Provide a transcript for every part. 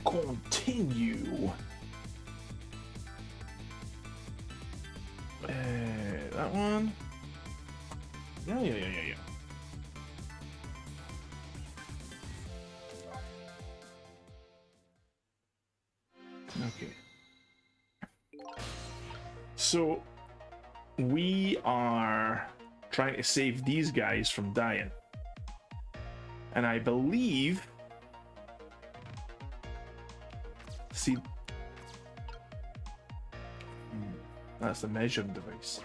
Continue. That one. Yeah. Okay. So we are trying to save these guys from dying. And I believe... See... That's the measuring device.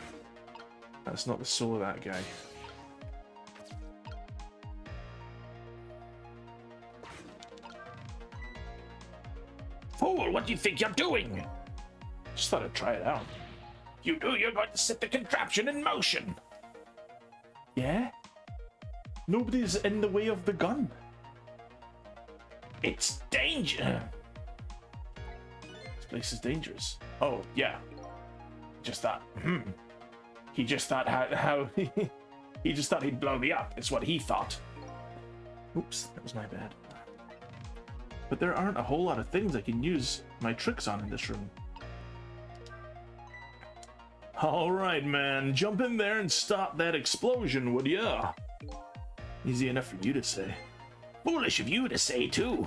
That's not the soul of that guy. Fool, what do you think you're doing? Just thought I'd try it out. You do, you're going to set the contraption in motion. Yeah? Nobody's in the way of the gun. It's danger. This place is dangerous. Oh, yeah. Just thought, He just thought how he just thought he'd blow me up. It's what he thought. Oops, that was my bad. But there aren't a whole lot of things I can use my tricks on in this room. Alright, man. Jump in there and stop that explosion, would ya? Easy enough for you to say. Foolish of you to say, too.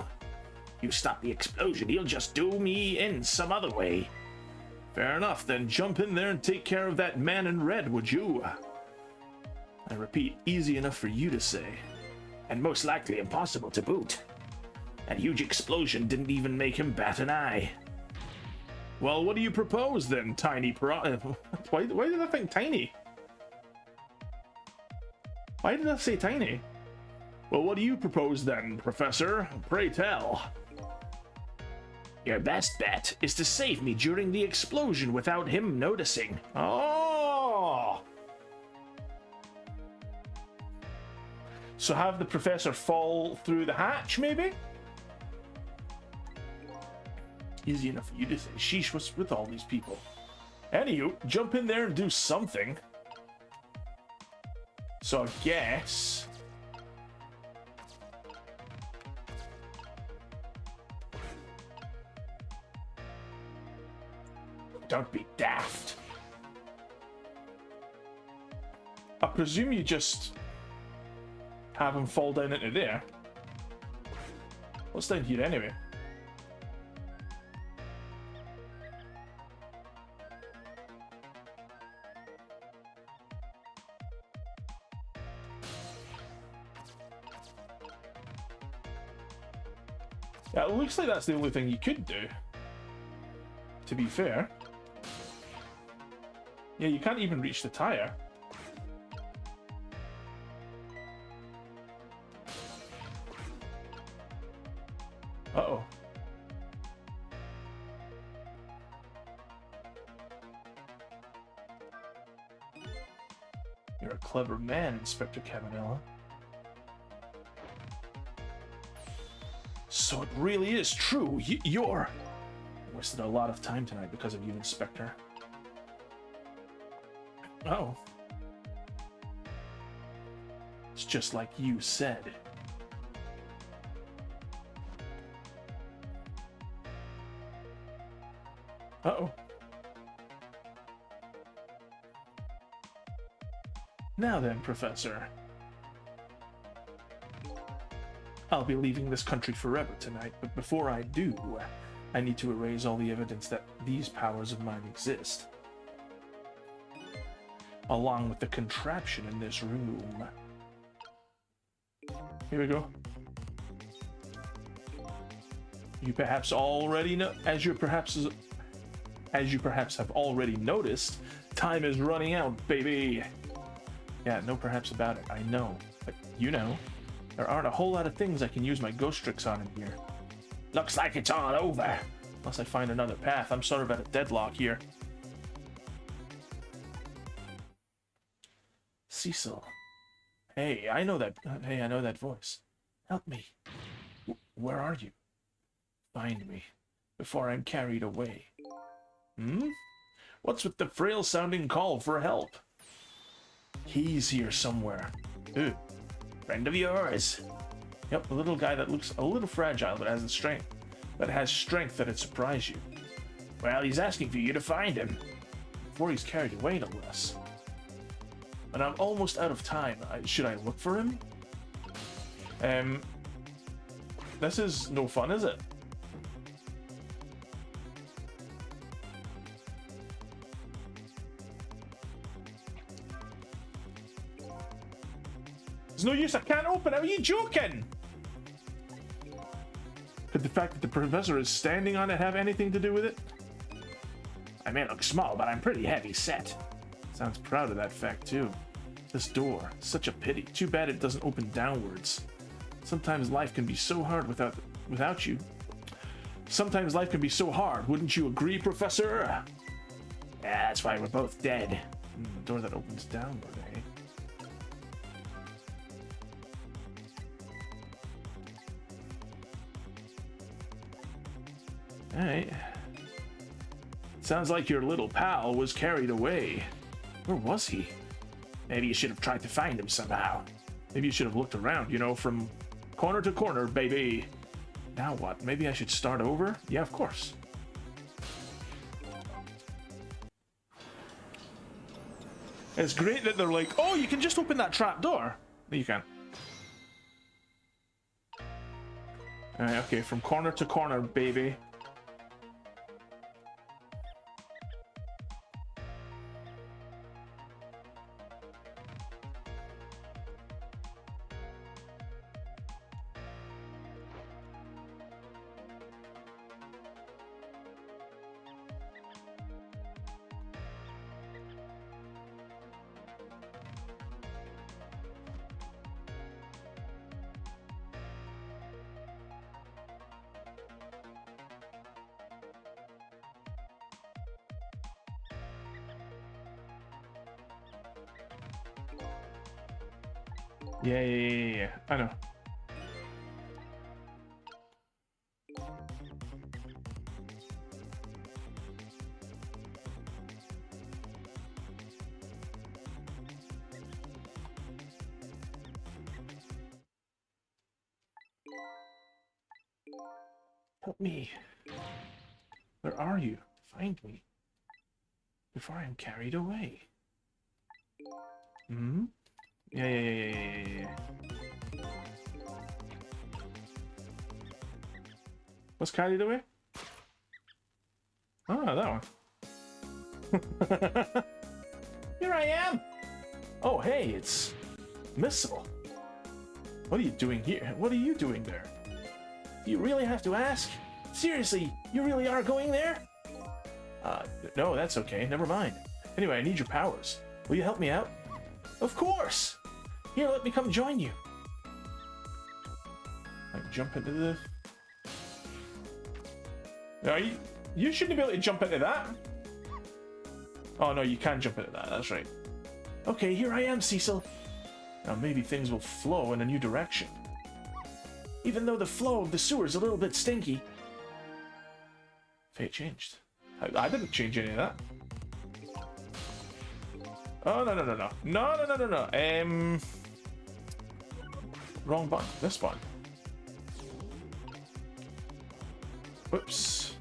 You stop the explosion, he'll just do me in some other way. Fair enough, then jump in there and take care of that man in red, would you? I repeat, easy enough for you to say. And most likely impossible to boot. That huge explosion didn't even make him bat an eye. Well, what do you propose then, Tiny why did I think Tiny? Why did I say Tiny? Well, what do you propose then, Professor? Pray tell. Your best bet is to save me during the explosion without him noticing. Oh! So have the professor fall through the hatch, maybe? Easy enough for you to say. Sheesh, what's with all these people? Anywho, jump in there and do something. So I guess... Don't be daft. I presume you just have him fall down into there. What's down here anyway? Yeah, it looks like that's the only thing you could do. To be fair. Yeah, you can't even reach the tire. Uh-oh. You're a clever man, Inspector Cabanela. So it really is true. You're... I wasted a lot of time tonight because of you, Inspector. Oh. It's just like you said. Uh-oh. Now then, Professor. I'll be leaving this country forever tonight, but before I do, I need to erase all the evidence that these powers of mine exist. Along with the contraption in this room. Here we go. You perhaps already know, as you perhaps have already noticed, time is running out, baby. Yeah, no perhaps about it, I know. But you know, there aren't a whole lot of things I can use my ghost tricks on in here. Looks like it's all over. Unless I find another path, I'm sort of at a deadlock here. Cecil. Hey, I know that voice. Help me. Where are you? Find me, before I'm carried away. What's with the frail-sounding call for help? He's here somewhere. Ooh, friend of yours. Yep, a little guy that looks a little fragile but has the strength. that has strength that'd surprise you. Well, he's asking for you to find him. Before he's carried away, no less. And I'm almost out of time. Should I look for him? This is no fun, is it? There's no use, I can't open it. Are you joking? Could the fact that the professor is standing on it have anything to do with it? I may look small, but I'm pretty heavy set. Sounds proud of that fact, too. This door, such a pity. Too bad it doesn't open downwards. Sometimes life can be so hard without you. Sometimes life can be so hard, wouldn't you agree, Professor? Yeah, that's why we're both dead. A door that opens downward, eh? Alright. Sounds like your little pal was carried away. Where was he? Maybe you should have tried to find him somehow. Maybe you should have looked around, you know, from corner to corner, baby. Now what? Maybe I should start over? Yeah, of course. It's great that they're like, oh, you can just open that trap door. No, you can't. Alright, okay, from corner to corner, baby. Yeah. I know. Help me. Where are you? Find me. Before I am carried away. Hmm? Yeah. What's carried away? Ah, that one. Here I am! Oh, hey, it's Missile. What are you doing here? What are you doing there? You really have to ask? Seriously, you really are going there? No, that's okay. Never mind. Anyway, I need your powers. Will you help me out? Of course! Here, let me come join you. Like, jump into the... No, you shouldn't be able to jump into that. Oh, no, you can jump into that. That's right. Okay, here I am, Cecil. Now maybe things will flow in a new direction. Even though the flow of the sewer is a little bit stinky. Fate changed. I didn't change any of that. Oh, no. Wrong button. This button. Whoops.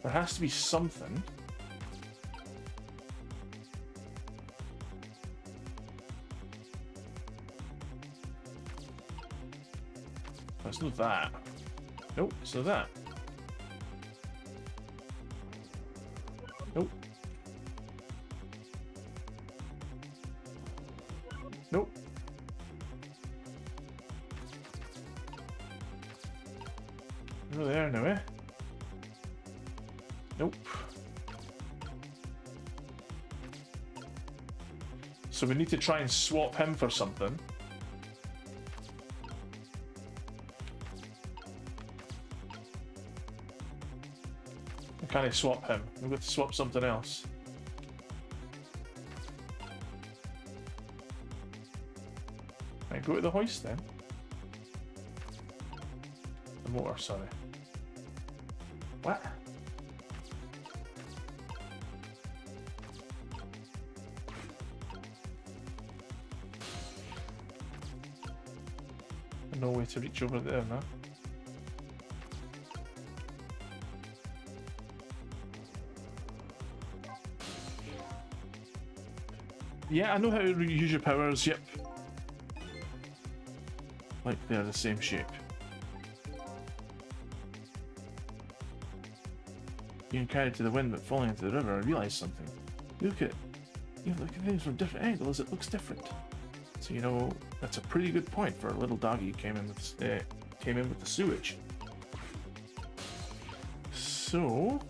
There has to be something. It's not that. Nope, it's not that. Nope. Nope. No there, no eh? Nope. So we need to try and swap him for something. Can I swap him? We've got to swap something else. Right, go to the hoist then. The motor, sorry. What? no way to reach over there, no? Yeah, I know how to use your powers, yep. Like they're the same shape. Being carried to the wind but falling into the river, I realized something. Look at things from different angles, it looks different. So you know, that's a pretty good point for a little doggy who came in with the sewage. So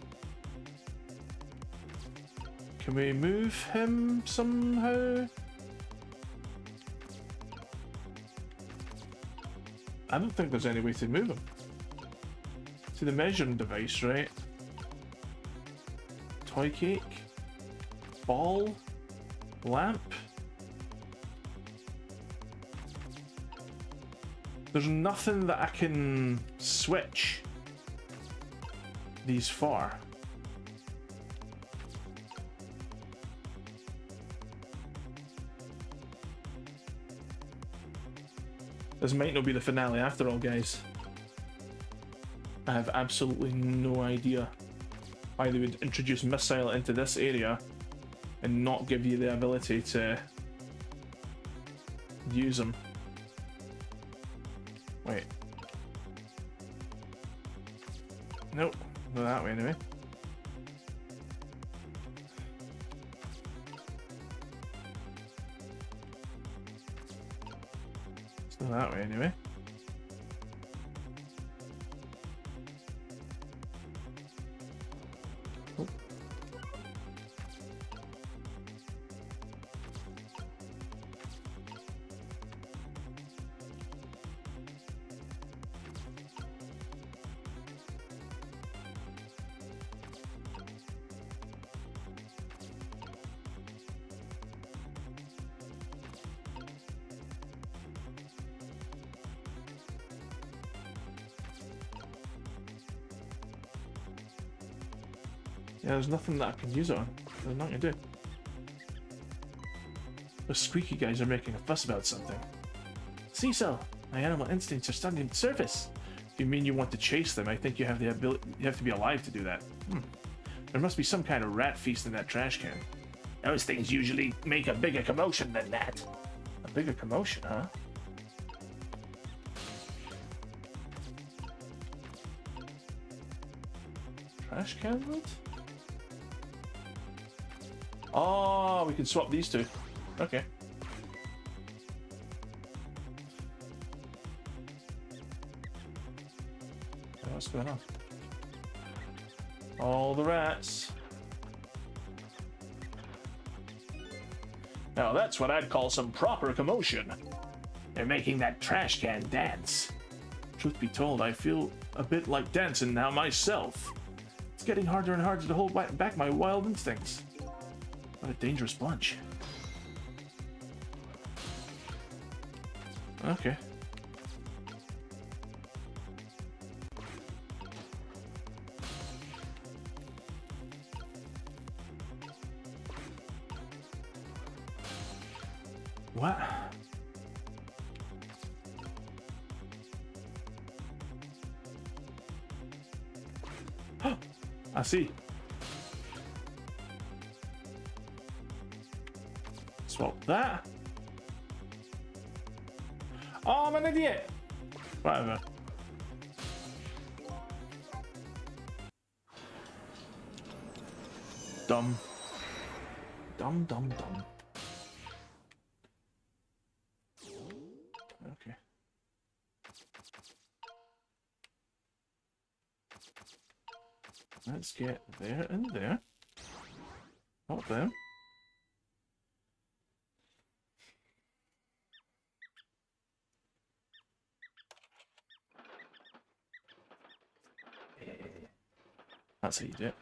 can we move him somehow? I don't think there's any way to move him. To the measuring device, right? Toy cake, ball, lamp. There's nothing that I can switch these for. This might not be the finale after all, guys. I have absolutely no idea why they would introduce Missile into this area and not give you the ability to use them. Wait. Nope, go that way anyway. It's not that way anyway. Yeah, there's nothing that I can use it on. There's nothing to do. The squeaky guys are making a fuss about something. Cecil, my animal instincts are starting to surface. If you mean you want to chase them, I think you have the ability. You have to be alive to do that. There must be some kind of rat feast in that trash can. Those things usually make a bigger commotion than that. A bigger commotion, huh? Trash can loot? Oh, we can swap these two. Okay. What's going on? All the rats. Now that's what I'd call some proper commotion. They're making that trash can dance. Truth be told, I feel a bit like dancing now myself. It's getting harder and harder to hold back my wild instincts. What a dangerous bunch. Okay. What? I see. Swap that. Oh, I'm an idiot. Whatever. Dumb. Dumb, dumb, dumb. Okay. Let's get there and there. Not them. That's how you do it.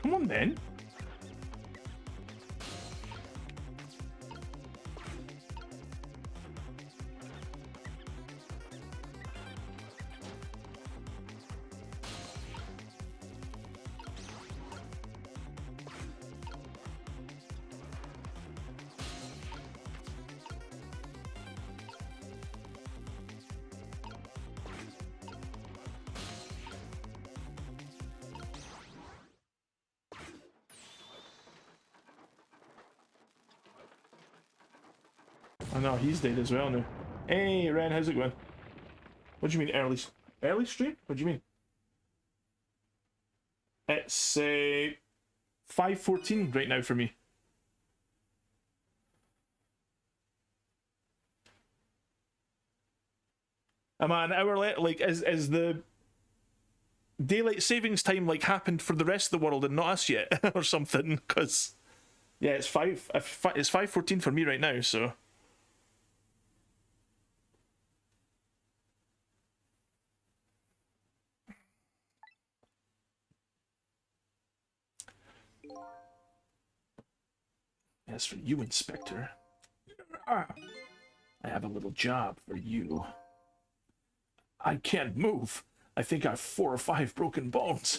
Come on then. Oh no, he's dead as well now. Hey, Ren, how's it going? What do you mean early stream? What do you mean? It's 5:14 right now for me. Am I an hour late? Like, is the daylight savings time like happened for the rest of the world and not us yet, or something? Because yeah, it's 5:14 for me right now. So as for you, Inspector, I have a little job for you. I can't move. I think I've 4 or 5 broken bones.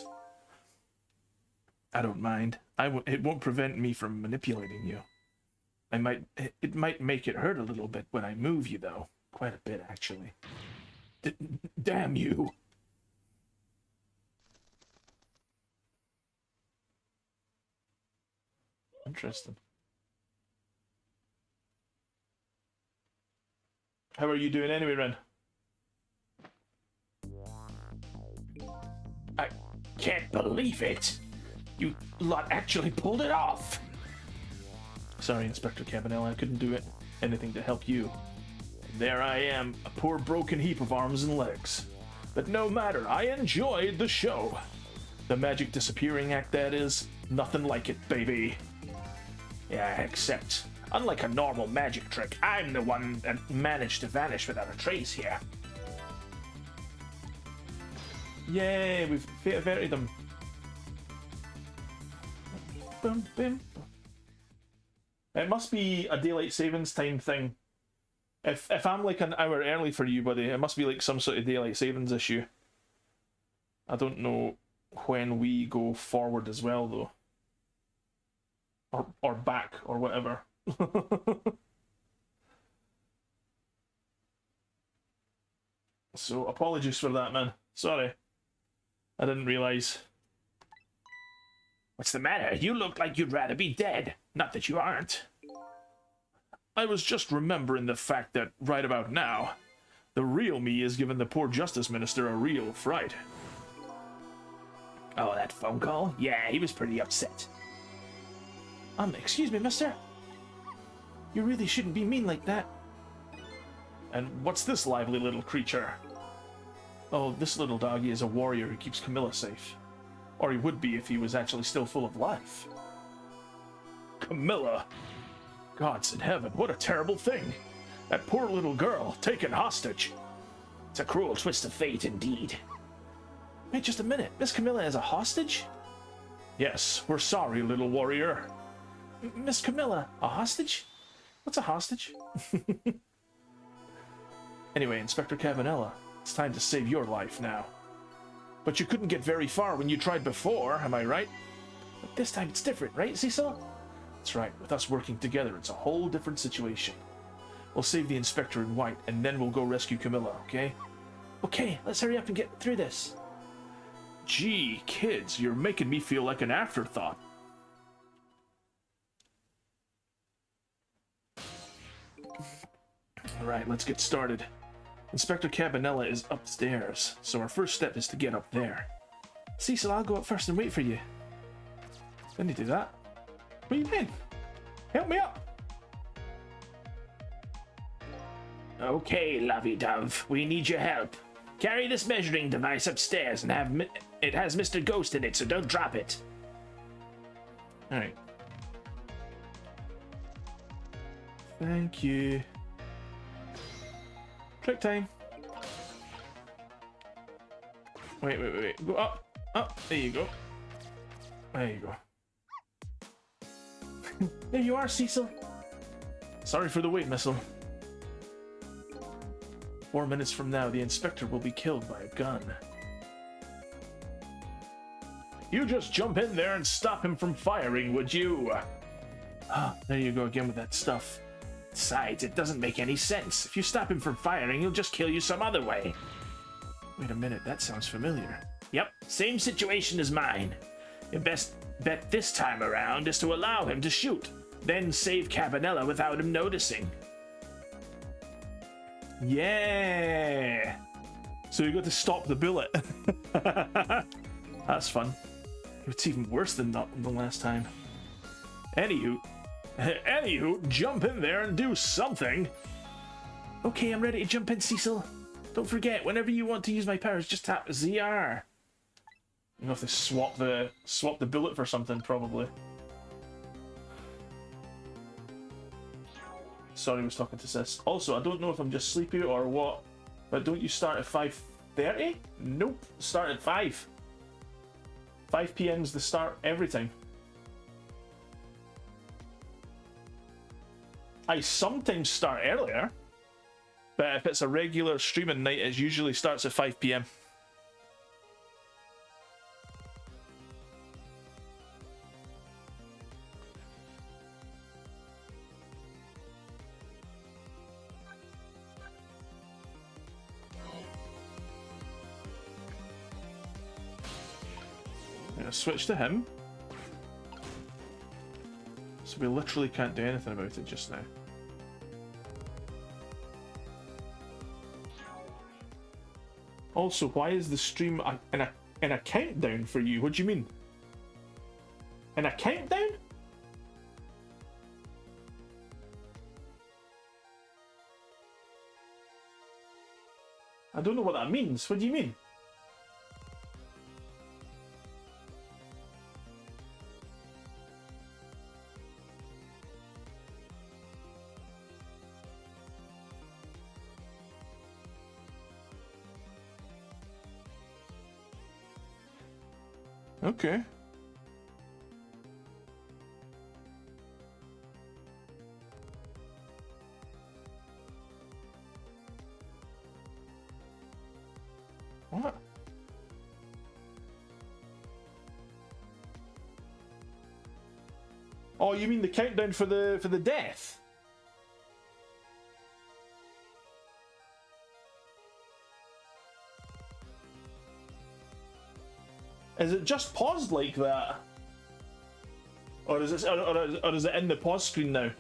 I don't mind. It won't prevent me from manipulating you. It might make it hurt a little bit when I move you, though. Quite a bit, actually. Damn you! Interesting. How are you doing anyway, Ren? I can't believe it. You lot actually pulled it off. Sorry, Inspector Cabanela, I couldn't do anything to help you. There I am, a poor broken heap of arms and legs. But no matter, I enjoyed the show. The magic disappearing act, that is. Nothing like it, baby. Yeah, except, unlike a normal magic trick, I'm the one that managed to vanish without a trace here. Yay, we've averted them. Boom, boom. It must be a daylight savings time thing. If I'm like an hour early for you, buddy, it must be like some sort of daylight savings issue. I don't know when we go forward as well, though. Or back, or whatever. So, apologies for that, man. Sorry. I didn't realise. What's the matter? You look like you'd rather be dead. Not that you aren't. I was just remembering the fact that right about now, the real me is giving the poor Justice Minister a real fright. Oh, that phone call? Yeah, he was pretty upset. Excuse me, mister. You really shouldn't be mean like that. And what's this lively little creature? Oh, this little doggy is a warrior who keeps Camilla safe. Or he would be if he was actually still full of life. Camilla! Gods in heaven, what a terrible thing! That poor little girl, taken hostage! It's a cruel twist of fate, indeed. Wait just a minute, Miss Camilla is a hostage? Yes, we're sorry, little warrior. Miss Camilla, a hostage? What's a hostage? Anyway, Inspector Cabanela, it's time to save your life now. But you couldn't get very far when you tried before, am I right? But this time it's different, right, Cecil? That's right, with us working together, it's a whole different situation. We'll save the Inspector in white, and then we'll go rescue Camilla, okay? Okay, let's hurry up and get through this. Gee, kids, you're making me feel like an afterthought. Alright, let's get started. Inspector Cabanela is upstairs, so our first step is to get up there. Cecil, I'll go up first and wait for you. Didn't he do that? What do you mean? Help me up! Okay, lovey-dove, we need your help. Carry this measuring device upstairs and it has Mr. Ghost in it, so don't drop it. Alright. Thank you. Trick time. Wait. Go up. Up. There you go. There you go. There you are, Cecil. Sorry for the wait, Missile. 4 minutes from now, the Inspector will be killed by a gun. You just jump in there and stop him from firing, would you? Ah, there you go again with that stuff. Besides, it doesn't make any sense. If you stop him from firing, he'll just kill you some other way. Wait a minute, that sounds familiar. Yep, same situation as mine. Your best bet this time around is to allow him to shoot, then save Cabanela without him noticing. Yeah. So you got to stop the bullet. That's fun. It's even worse than the last time. Anywho, jump in there and do something. Okay, I'm ready to jump in, Cecil. Don't forget, whenever you want to use my powers, just tap ZR. You have to swap the bullet for something, probably. Sorry, I was talking to Sis. Also, I don't know if I'm just sleepy or what, but don't you start at 5:30? Nope, start at 5. 5 p.m. is the start every time. I sometimes start earlier, but if it's a regular streaming night, it usually starts at 5 p.m. I'm gonna switch to him. So we literally can't do anything about it just now. Also, why is the stream in a countdown for you? What do you mean? In a countdown? I don't know what that means. What do you mean? Okay. What? Oh, you mean the countdown for the death? Is it just paused like that? Or is it, or is it in the pause screen now?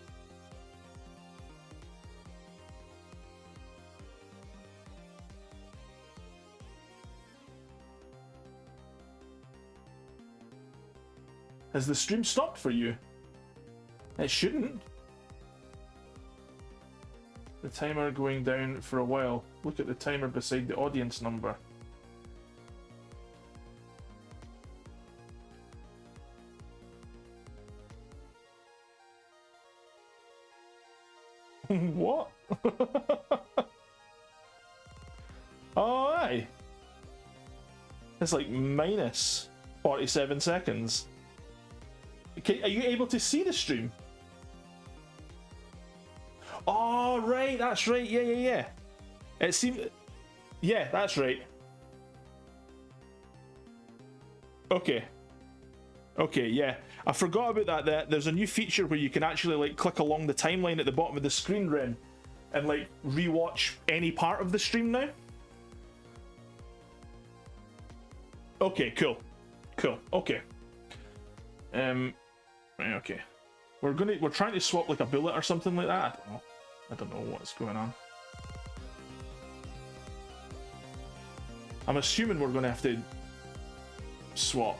Has the stream stopped for you? It shouldn't. The timer going down for a while. Look at the timer beside the audience number. What? Oh, aye. It's like minus 47 seconds. Okay, are you able to see the stream? Oh, right, that's right. Yeah. It seemed... Yeah, that's right. Okay, yeah. I forgot about that. There's a new feature where you can actually like click along the timeline at the bottom of the screen, Ren, and like rewatch any part of the stream now. Okay, cool. Okay. Right, okay. We're trying to swap like a bullet or something like that. I don't know what's going on. I'm assuming we're gonna have to swap.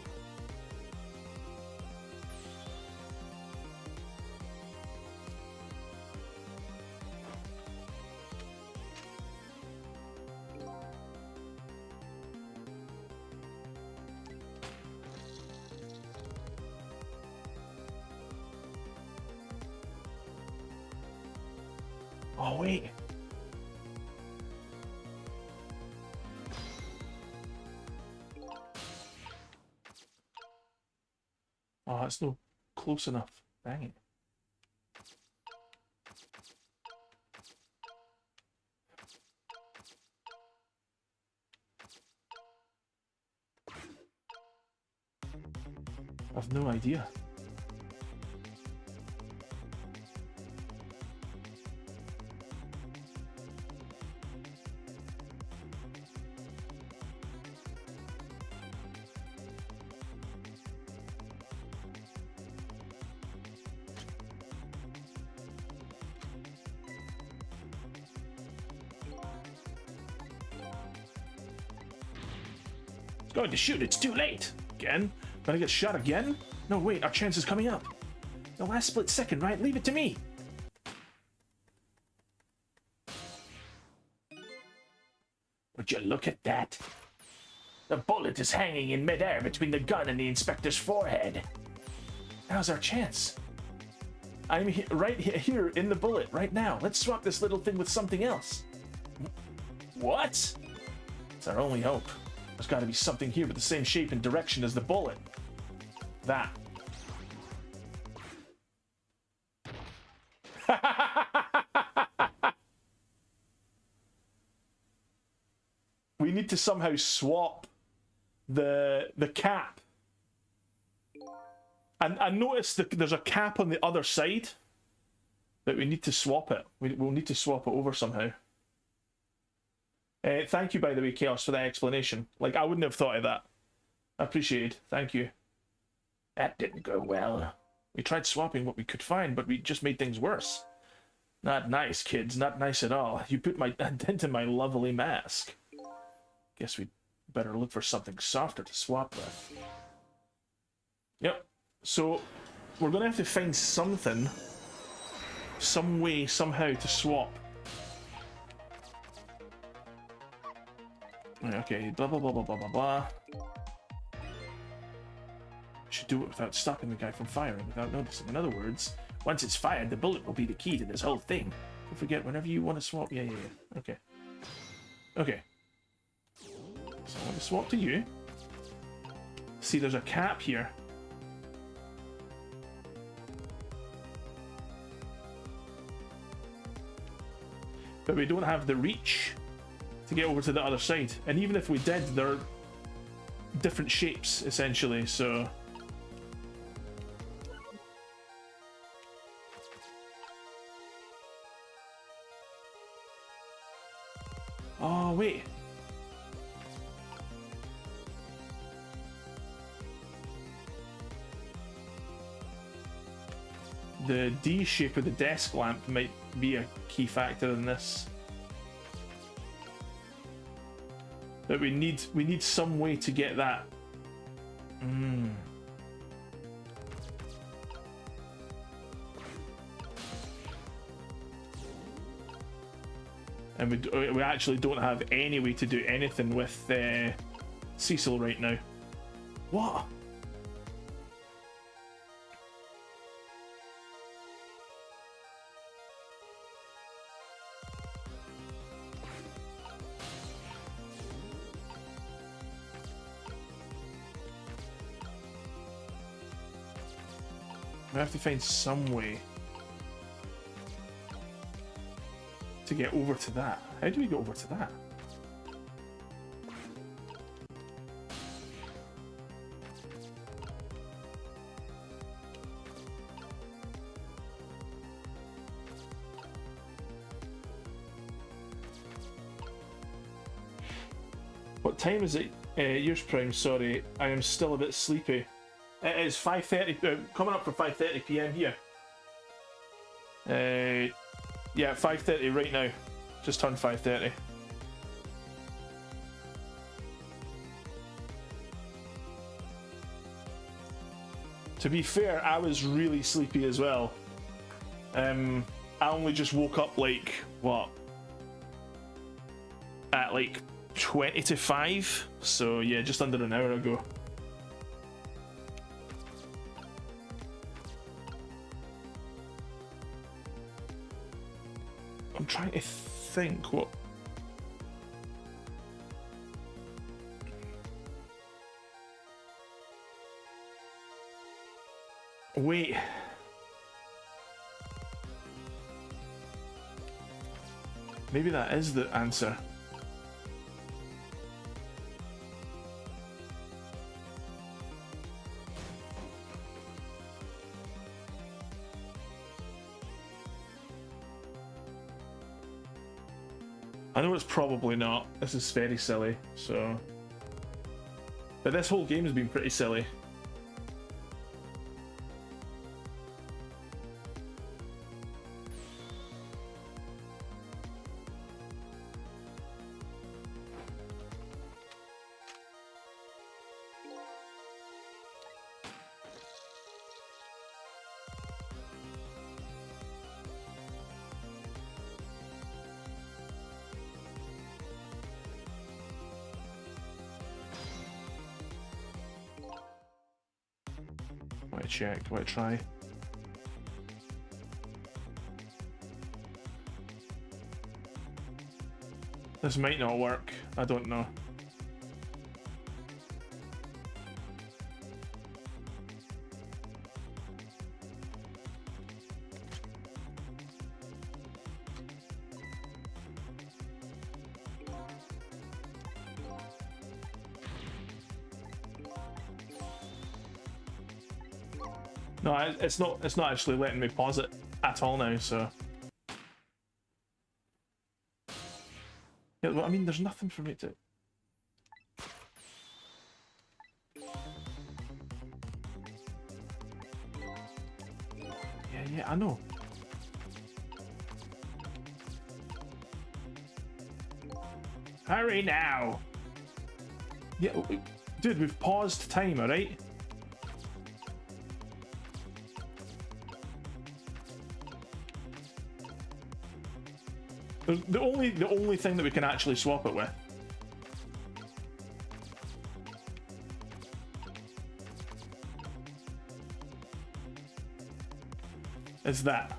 Oh, wait. Oh, that's no close enough. Dang it. I've no idea. Going to shoot, it's too late. Again? Gonna get shot again? No, wait, our chance is coming up. The last split second, right? Leave it to me. Would you look at that? The bullet is hanging in midair between the gun and the inspector's forehead. Now's our chance. I'm right here in the bullet, right now. Let's swap this little thing with something else. What? It's our only hope. There's got to be something here with the same shape and direction as the bullet. That. We need to somehow swap the cap. And I noticed that there's a cap on the other side, but we need to swap it. We'll need to swap it over somehow. Thank you, by the way, Chaos, for that explanation. Like, I wouldn't have thought of that. I appreciate it. Thank you. That didn't go well. We tried swapping what we could find, but we just made things worse. Not nice, kids. Not nice at all. You put my dent in my lovely mask. Guess we'd better look for something softer to swap with. Yep. So, we're going to have to find something, some way, somehow to swap. Okay, blah, blah, blah, blah, blah, blah, blah. Should do it without stopping the guy from firing, without noticing. In other words, once it's fired, the bullet will be the key to this whole thing. Don't forget, whenever you want to swap... Yeah. Okay. Okay. So I want to swap to you. See, there's a cap here. But we don't have the reach to get over to the other side. And even if we did, they're different shapes, essentially, so... Oh, wait. The D shape of the desk lamp might be a key factor in this. But we need some way to get that. And we actually don't have any way to do anything with Cecil right now. What? We have to find some way to get over to that. How do we get over to that? What time is it? Yours Prime, sorry. I am still a bit sleepy. It is 5:30, coming up for 5:30 PM here. Yeah, 5:30 right now. Just turned 5:30. To be fair, I was really sleepy as well. I only just woke up like, what? At like 20 to 5. So yeah, just under an hour ago. I'm trying to think what... Wait. Maybe that is the answer. I know it's probably not. This is very silly, so... But this whole game has been pretty silly. Want to check, want to try. This might not work, I don't know. No, it's not actually letting me pause it at all now, so. Yeah, well, I mean, there's nothing for me to. Yeah, I know. Hurry now! Yeah, dude, we've paused time, alright? The only thing that we can actually swap it with is that.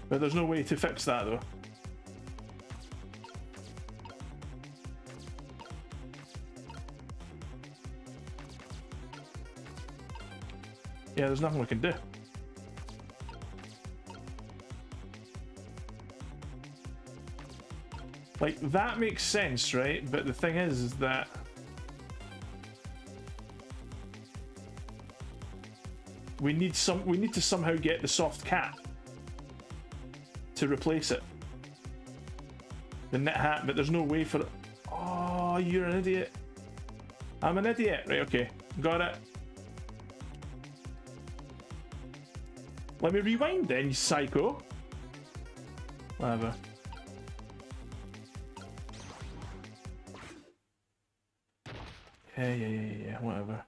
But there's no way to fix that though. Yeah, there's nothing we can do. Like, that makes sense, right? But the thing is that we need to somehow get the soft cap to replace it. The knit hat, but there's no way for it. Oh, you're an idiot. I'm an idiot. Right, okay. Got it. Let me rewind then, you psycho. Whatever. Yeah, whatever.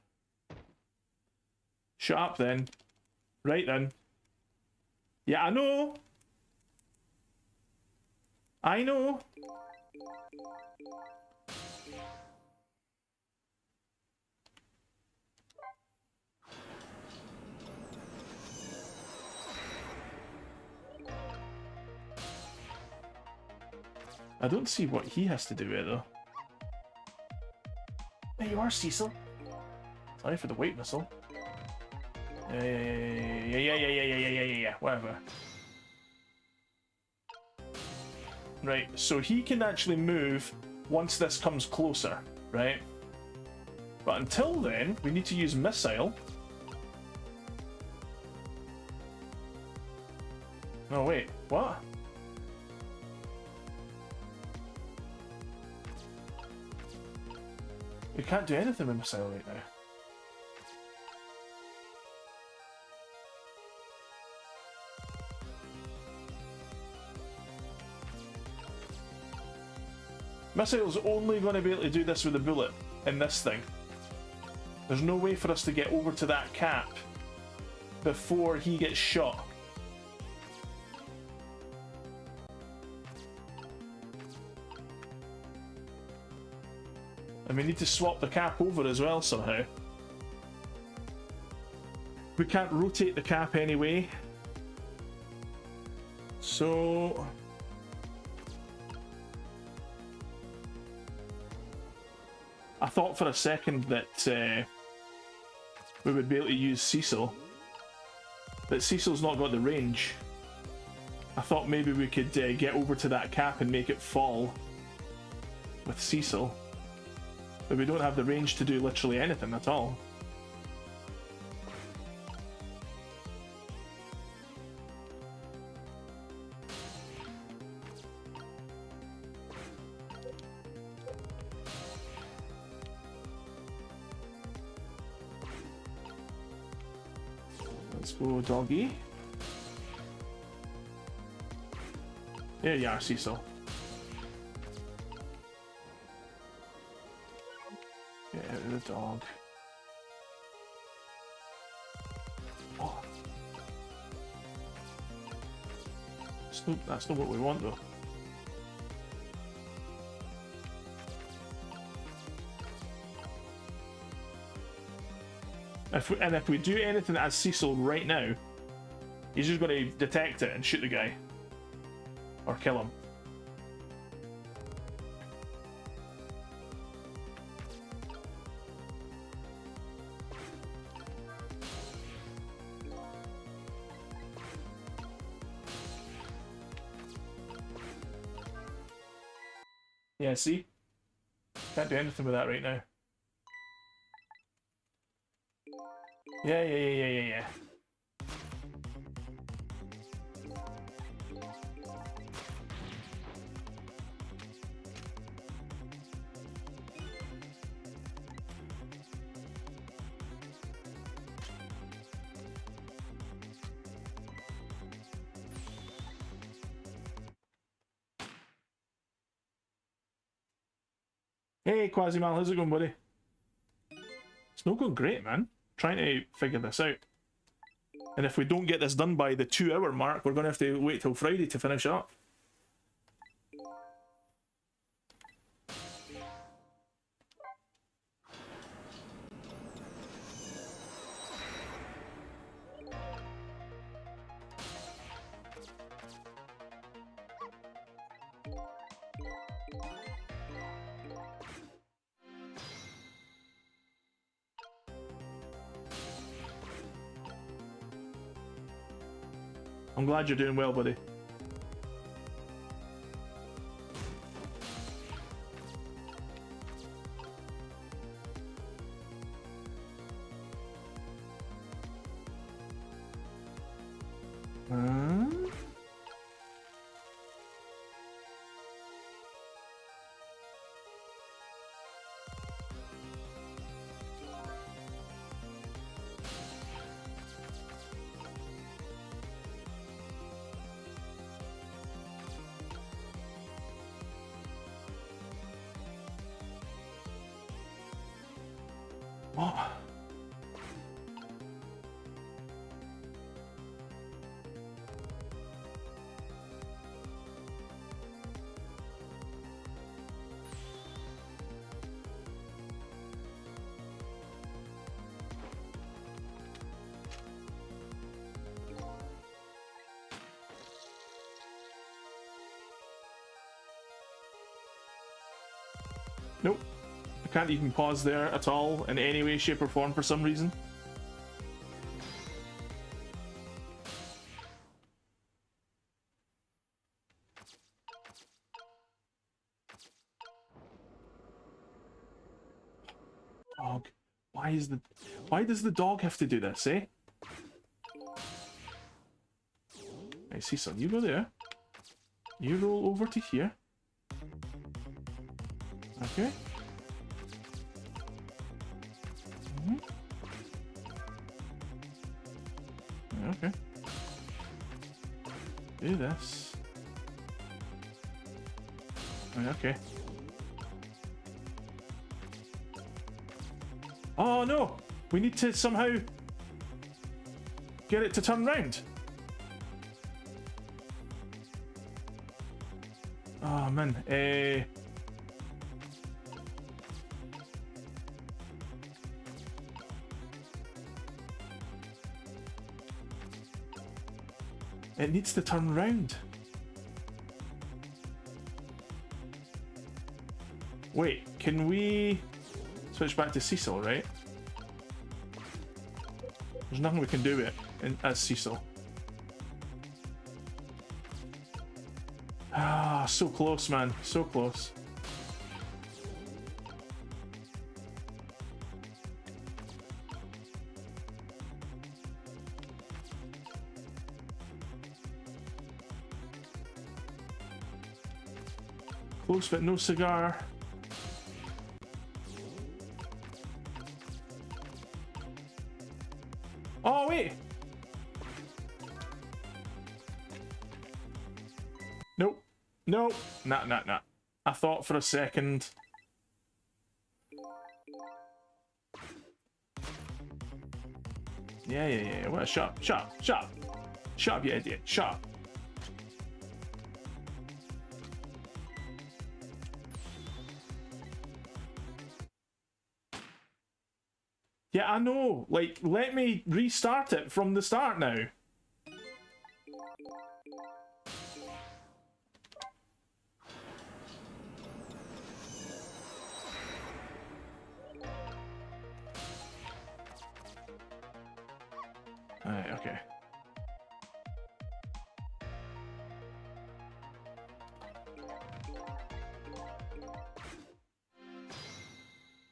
Shut up then. Right then. Yeah, I know. I know. I don't see what he has to do with it though. There you are, Cecil. Sorry for the weight missile. Yeah, whatever. Right, so he can actually move once this comes closer, right? But until then, we need to use missile. No, wait, what? We can't do anything with missile right now. Missile's only going to be able to do this with a bullet in this thing. There's no way for us to get over to that cap before he gets shot. And we need to swap the cap over as well somehow. We can't rotate the cap anyway. So... I thought for a second that we would be able to use Cecil. But Cecil's not got the range. I thought maybe we could get over to that cap and make it fall with Cecil. But we don't have the range to do literally anything at all. Let's go, doggy. There you are, Cecil. Get out of the dog. Oh. That's not what we want, though. If we do anything as Cecil right now, he's just going to detect it and shoot the guy. Or kill him. Yeah, see? Can't do anything with that right now. Yeah. Hey, Quasimal, how's it going, buddy? It's not going great, man. Trying to figure this out. And if we don't get this done by the 2-hour mark, we're going to have to wait till Friday to finish up. I'm glad you're doing well, buddy. What? Nope. I can't even pause there at all in any way, shape, or form for some reason. Dog. Why does the dog have to do this, eh? I see, son. You go there. You roll over to here. Okay. Okay. Do this. Okay. Oh no! We need to somehow get it to turn round. Oh man. It needs to turn round. Wait, can we switch back to Cecil, right? There's nothing we can do as Cecil. Ah, so close, man. So close. Close, but no cigar. Oh, wait! Nope. Nope. Nah. I thought for a second. Yeah. Well, shut up. Shut up, you idiot. Shut up. Yeah, I know. Like, let me restart it from the start now. Alright, okay.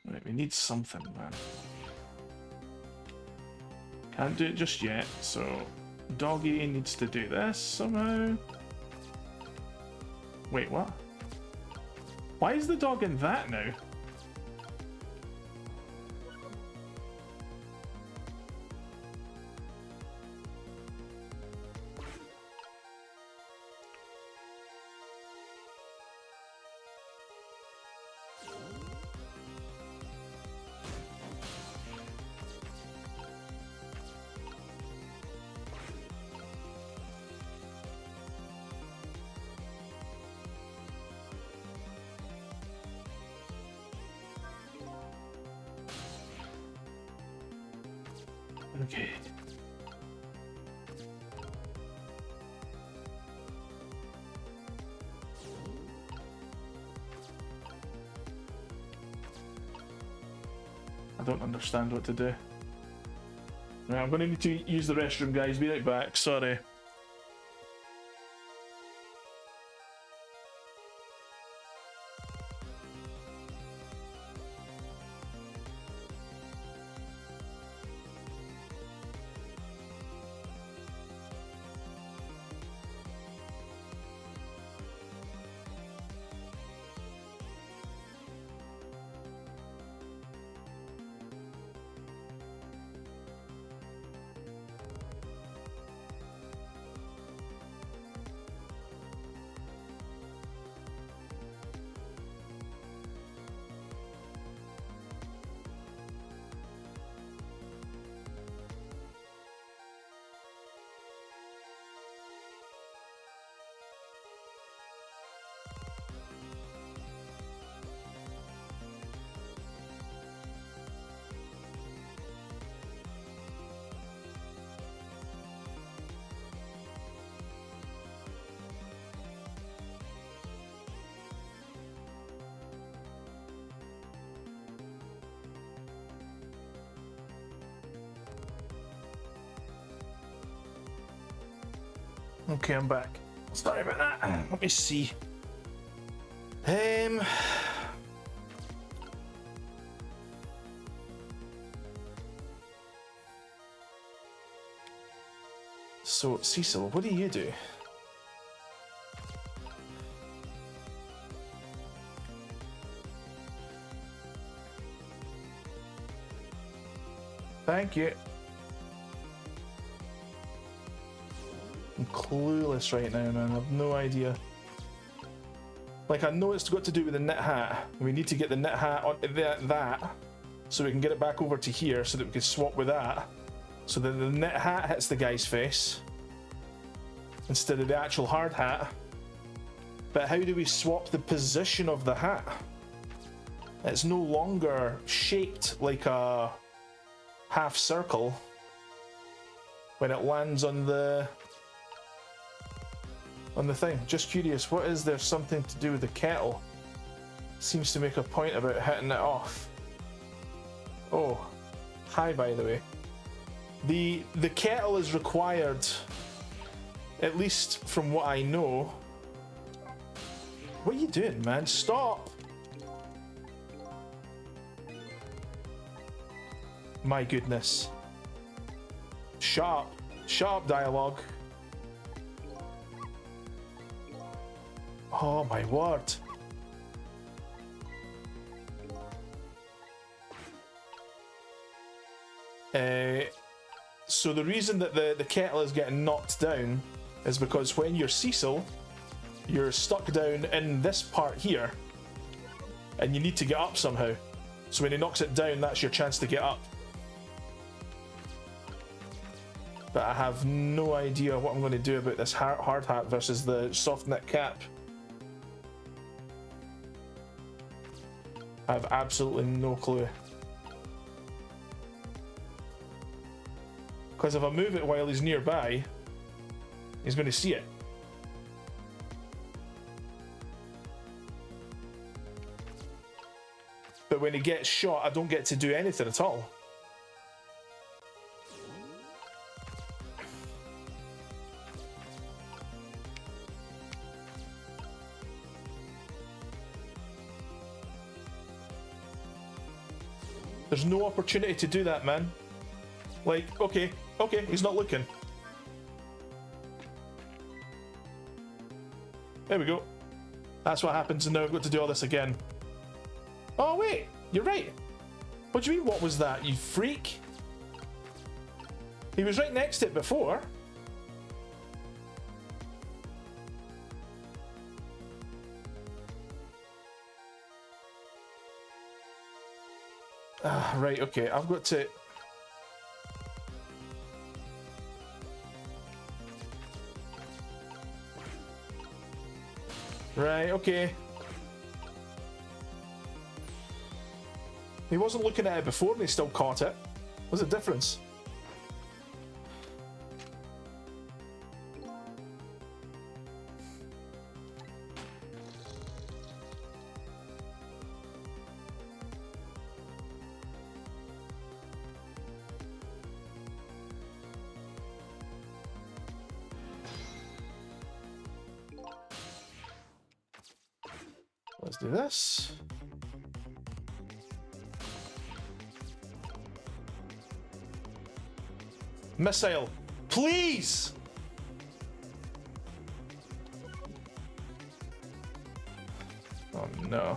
Right, we need something, man. Can't do it just yet, so Doggy needs to do this somehow. Wait, what? Why is the dog in that now? Okay. I don't understand what to do. Right, I'm going to need to use the restroom, guys. Be right back. Sorry. Okay, I'm back. Sorry about that. Let me see. So, Cecil, what do you do? Thank you. I'm clueless right now, man. I have no idea. Like, I know it's got to do with the knit hat. We need to get the knit hat on that, so we can get it back over to here, so that we can swap with that. So that the knit hat hits the guy's face instead of the actual hard hat. But how do we swap the position of the hat? It's no longer shaped like a half circle when it lands on the thing. Just curious, what is there something to do with the kettle? Seems to make a point about hitting it off. Oh, hi, by the way. The kettle is required, at least from what I know. What are you doing, man? Stop! My goodness. Sharp dialogue. Oh my word. So the reason that the kettle is getting knocked down is because when you're Cecil, you're stuck down in this part here, and you need to get up somehow. So when he knocks it down, that's your chance to get up. But I have no idea what I'm going to do about this hard hat versus the soft knit cap. I have absolutely no clue. Because if I move it while he's nearby, he's going to see it. But when he gets shot, I don't get to do anything at all. There's no opportunity to do that, man. Like, okay, he's not looking. There we go. That's what happens, and now I've got to do all this again. Oh, wait, you're right. What do you mean, what was that, you freak? He was right next to it before. Right, okay, I've got to... Right, okay. He wasn't looking at it before and he still caught it. What's the difference? Let's do this. Missile, please! Oh no.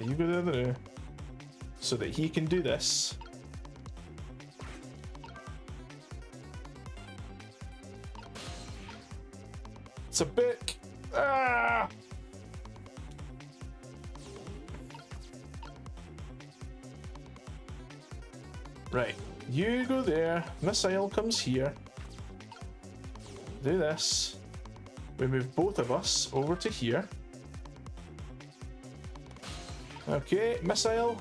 You go the other way so that he can do this. It's a bit... Ah! Right, you go there, missile comes here. Do this. We move both of us over to here. Okay, missile.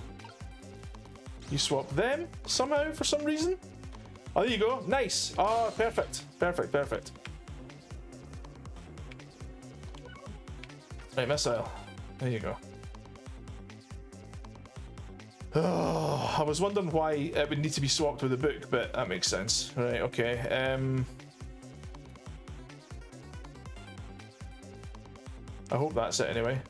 You swap them somehow for some reason. Oh, there you go. Nice. Oh, perfect. Perfect, perfect. Right, missile. There you go. Oh, I was wondering why it would need to be swapped with the book, but that makes sense. Right, okay. I hope that's it anyway.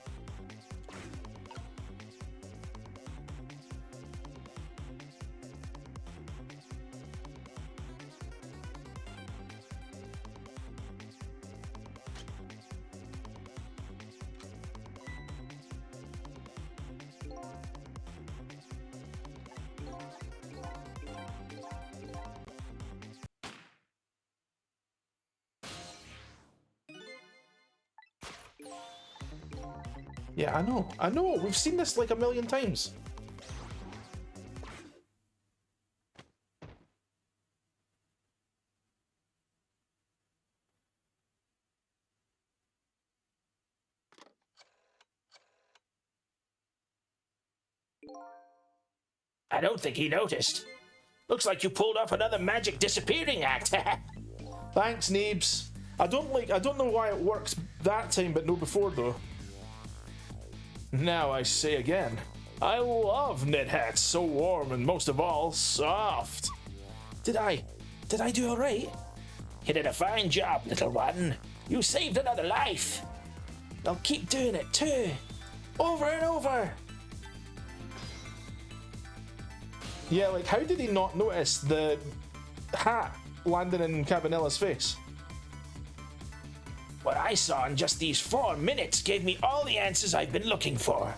Yeah, I know, we've seen this like a million times. I don't think he noticed. Looks like you pulled off another magic disappearing act. Thanks, Neebs. I don't know why it works that time, but no before though. Now I say again, I love knit hats, so warm and most of all, soft. Did I do all right? You did a fine job, little one. You saved another life. I'll keep doing it too. Over and over. Yeah, like how did he not notice the hat landing in Cabanella's face? What I saw in just these 4 minutes gave me all the answers I've been looking for.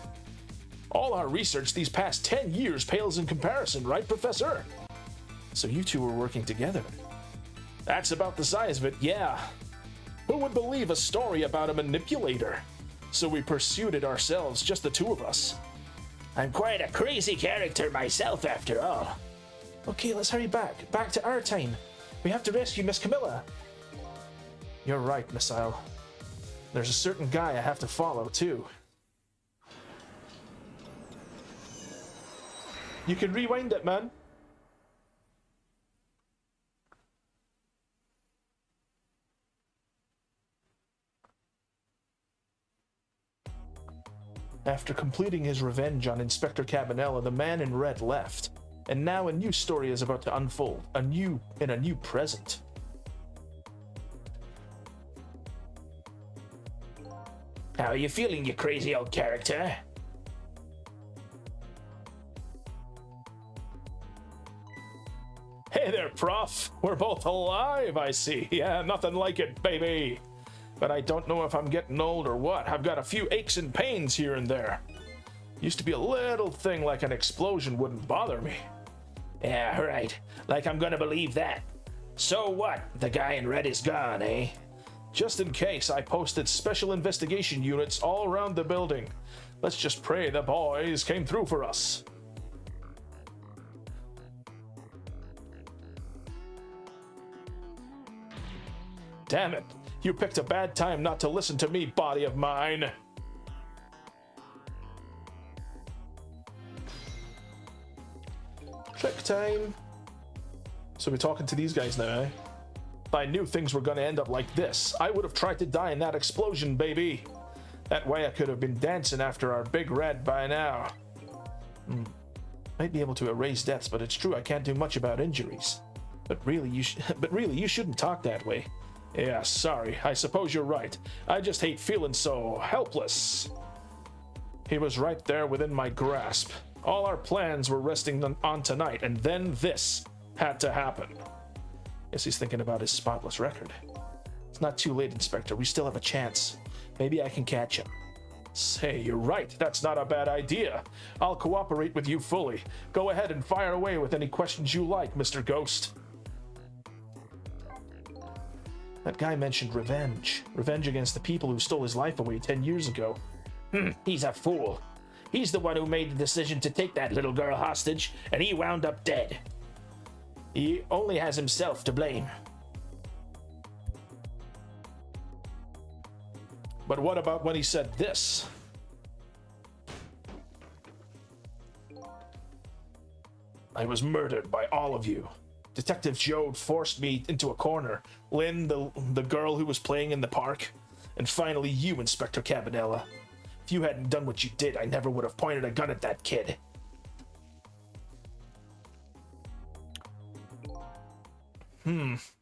All our research these past 10 years pales in comparison, right, Professor? So you two were working together. That's about the size of it, yeah. Who would believe a story about a manipulator? So we pursued it ourselves, just the two of us. I'm quite a crazy character myself, after all. Okay, let's hurry back. Back to our time. We have to rescue Miss Camilla. You're right, Missile. There's a certain guy I have to follow, too. You can rewind it, man. After completing his revenge on Inspector Cabanela, the man in red left. And now a new story is about to unfold, in a new present. How are you feeling, you crazy old character? Hey there, Prof. We're both alive, I see. Yeah, nothing like it, baby. But I don't know if I'm getting old or what. I've got a few aches and pains here and there. Used to be a little thing like an explosion wouldn't bother me. Yeah, right. Like I'm gonna believe that. So what? The guy in red is gone, eh? Just in case, I posted special investigation units all around the building. Let's just pray the boys came through for us. Damn it. You picked a bad time not to listen to me, body of mine. Trick time. So we're talking to these guys now, eh? I knew things were gonna end up like this. I would have tried to die in that explosion, baby. That way I could have been dancing after our big red by now. Might be able to erase deaths, but it's true I can't do much about injuries. But really, you shouldn't talk that way. Yeah, sorry. I suppose you're right. I just hate feeling so helpless. He was right there within my grasp. All our plans were resting on tonight, and then this had to happen. Guess he's thinking about his spotless record. It's not too late, Inspector. We still have a chance. Maybe I can catch him. Say, you're right. That's not a bad idea. I'll cooperate with you fully. Go ahead and fire away with any questions you like, Mr. Ghost. That guy mentioned revenge. Revenge against the people who stole his life away 10 years ago. He's a fool. He's the one who made the decision to take that little girl hostage, and he wound up dead. He only has himself to blame. But what about when he said this? I was murdered by all of you. Detective Joe forced me into a corner. Lynn, the girl who was playing in the park. And finally you, Inspector Cabanela. If you hadn't done what you did, I never would have pointed a gun at that kid.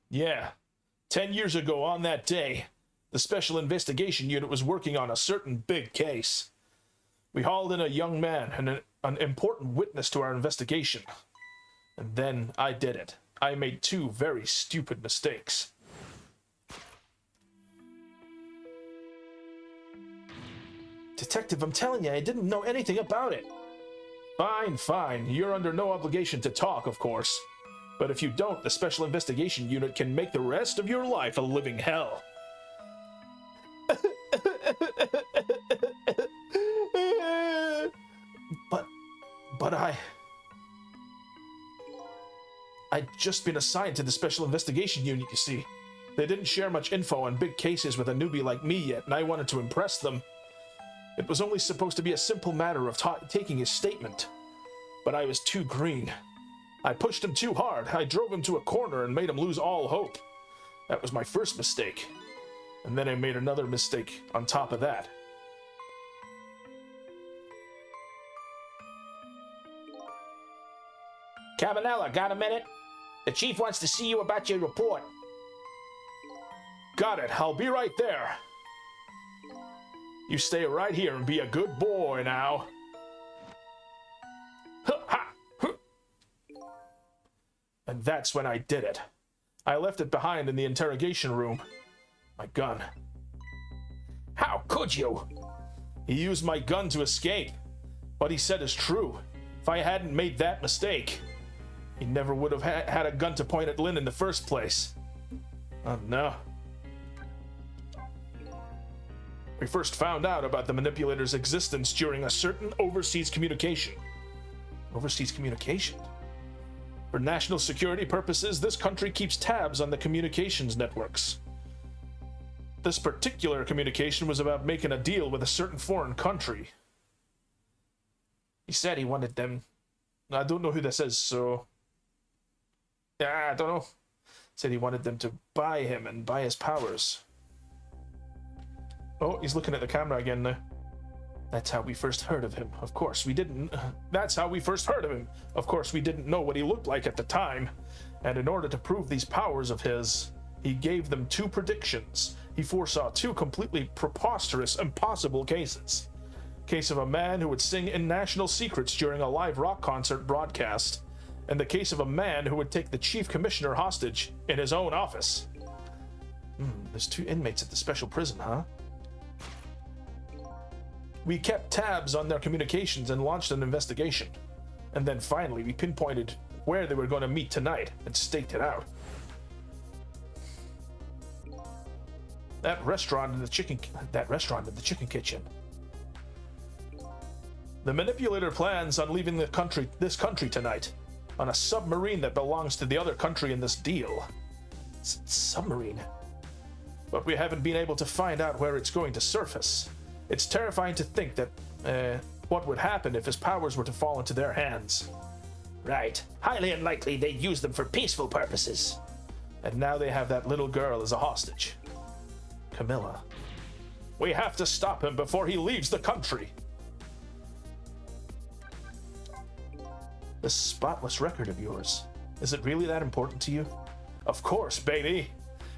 Yeah. 10 years ago on that day, the Special Investigation Unit was working on a certain big case. We hauled in a young man and an important witness to our investigation. And then I did it. I made two very stupid mistakes. Detective, I'm telling you, I didn't know anything about it. Fine. You're under no obligation to talk, of course. But if you don't, the Special Investigation Unit can make the rest of your life a living hell. But I'd just been assigned to the Special Investigation Unit, you see. They didn't share much info on big cases with a newbie like me yet, and I wanted to impress them. It was only supposed to be a simple matter of taking his statement. But I was too green. I pushed him too hard. I drove him to a corner and made him lose all hope. That was my first mistake. And then I made another mistake on top of that. Cabanela, got a minute? The chief wants to see you about your report. Got it. I'll be right there. You stay right here and be a good boy now. And that's when I did it. I left it behind in the interrogation room. My gun. How could you? He used my gun to escape. What he said is true. If I hadn't made that mistake, he never would have had a gun to point at Lynn in the first place. Oh no. We first found out about the manipulator's existence during a certain overseas communication. Overseas communication? For national security purposes, this country keeps tabs on the communications networks. This particular communication was about making a deal with a certain foreign country. He said he wanted them. I don't know who this is, so... I don't know. Said he wanted them to buy him and buy his powers. Oh, he's looking at the camera again now. That's how we first heard of him. Of course, we didn't. That's how we first heard of him. Of course, we didn't know what he looked like at the time. And in order to prove these powers of his, he gave them 2 predictions. He foresaw 2 completely preposterous, impossible cases. Case of a man who would sing in national secrets during a live rock concert broadcast, and the case of a man who would take the chief commissioner hostage in his own office. There's 2 inmates at the special prison, huh? We kept tabs on their communications and launched an investigation. And then finally, we pinpointed where they were going to meet tonight and staked it out. That restaurant in the chicken kitchen. The manipulator plans on leaving this country tonight on a submarine that belongs to the other country in this deal. Submarine? But we haven't been able to find out where it's going to surface. It's terrifying to think that what would happen if his powers were to fall into their hands. Right. Highly unlikely they'd use them for peaceful purposes. And now they have that little girl as a hostage. Camilla. We have to stop him before he leaves the country. This spotless record of yours, is it really that important to you? Of course, baby.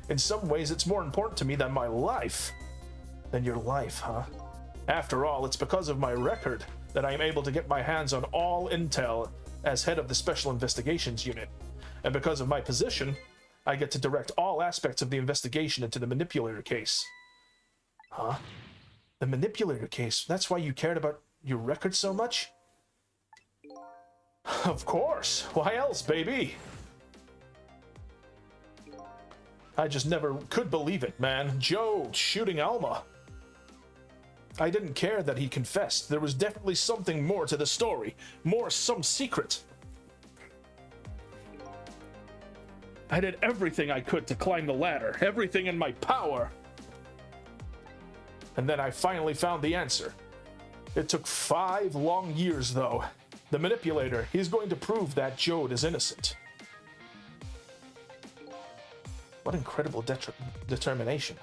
In some ways, it's more important to me than my life. Than your life, huh? After all, it's because of my record that I am able to get my hands on all intel as head of the Special Investigations Unit. And because of my position, I get to direct all aspects of the investigation into the manipulator case. Huh? The manipulator case? That's why you cared about your record so much? Of course! Why else, baby? I just never could believe it, man. Joe shooting Alma. I didn't care that he confessed. There was definitely something more to the story. Some secret. I did everything I could to climb the ladder. Everything in my power. And then I finally found the answer. It took 5 long years, though. The manipulator, he's going to prove that Jode is innocent. What incredible determination.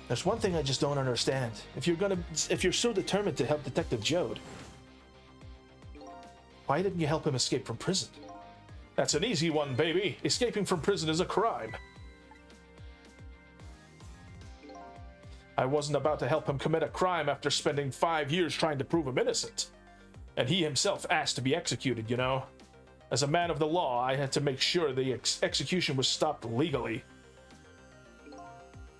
There's one thing I just don't understand. If you're so determined to help Detective Jode, why didn't you help him escape from prison? That's an easy one, baby. Escaping from prison is a crime. I wasn't about to help him commit a crime after spending 5 years trying to prove him innocent. And he himself asked to be executed, you know? As a man of the law, I had to make sure the execution was stopped legally.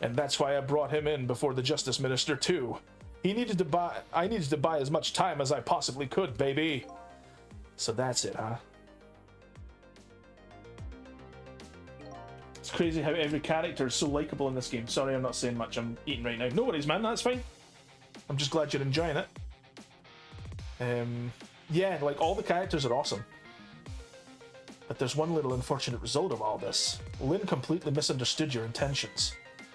And that's why I brought him in before the Justice Minister, too. I needed to buy as much time as I possibly could, baby. So that's it, huh? It's crazy how every character is so likable in this game. Sorry, I'm not saying much. I'm eating right now. No worries, man. That's fine. I'm just glad you're enjoying it. Yeah, like, all the characters are awesome. But there's one little unfortunate result of all this. Lynn completely misunderstood your intentions.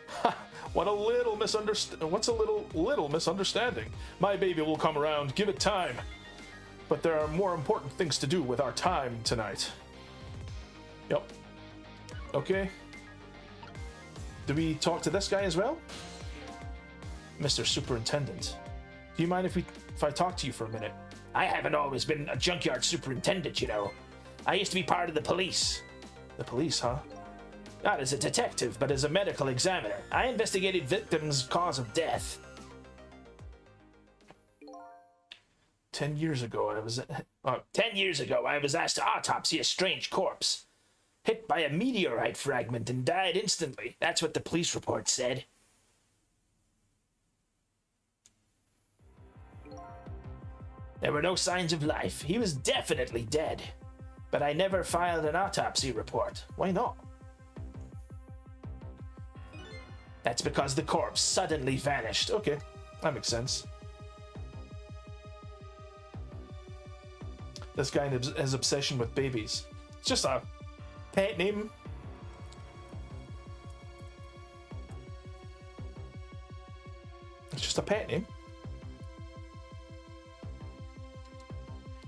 Ha! What a little What's a little misunderstanding? My baby will come around. Give it time. But there are more important things to do with our time tonight. Yep. Okay. Do we talk to this guy as well? Mr. Superintendent, do you mind if I talk to you for a minute? I haven't always been a junkyard superintendent, you know. I used to be part of the police. The police, huh? Not as a detective, but as a medical examiner. I investigated victims' cause of death. 10 years ago, I was... 10 years ago, I was asked to autopsy a strange corpse. Hit by a meteorite fragment and died instantly. That's what the police report said. There were no signs of life. He was definitely dead. But I never filed an autopsy report. Why not? That's because the corpse suddenly vanished. Okay, that makes sense. This guy has obsession with babies. It's just a pet name. It's just a pet name.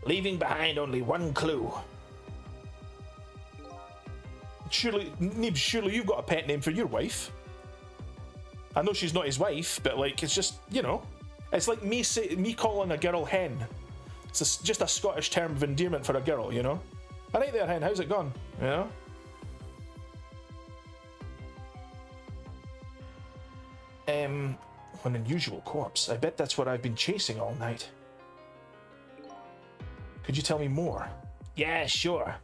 Leaving behind only one clue. Surely you've got a pet name for your wife. I know she's not his wife, but like, it's just, you know, it's like me calling a girl hen. It's just a Scottish term of endearment for a girl, you know. All right there, hen. How's it gone? You know. An unusual corpse. I bet that's what I've been chasing all night. Could you tell me more? Yeah, sure.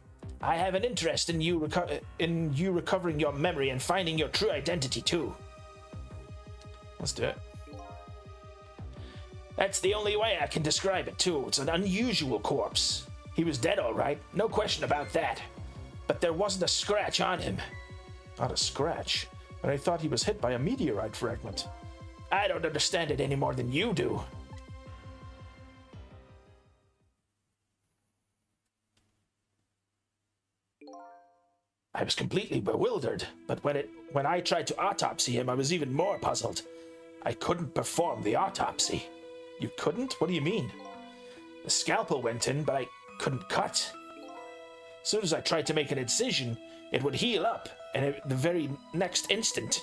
I have an interest in you recovering your memory and finding your true identity too. Let's do it. That's the only way I can describe it too. It's an unusual corpse. He was dead all right, no question about that. But there wasn't a scratch on him. Not a scratch? But I thought he was hit by a meteorite fragment. I don't understand it any more than you do. I was completely bewildered, but when I tried to autopsy him, I was even more puzzled. I couldn't perform the autopsy. You couldn't? What do you mean? The scalpel went in, but I couldn't cut. As soon as I tried to make an incision, it would heal up, and at the very next instant.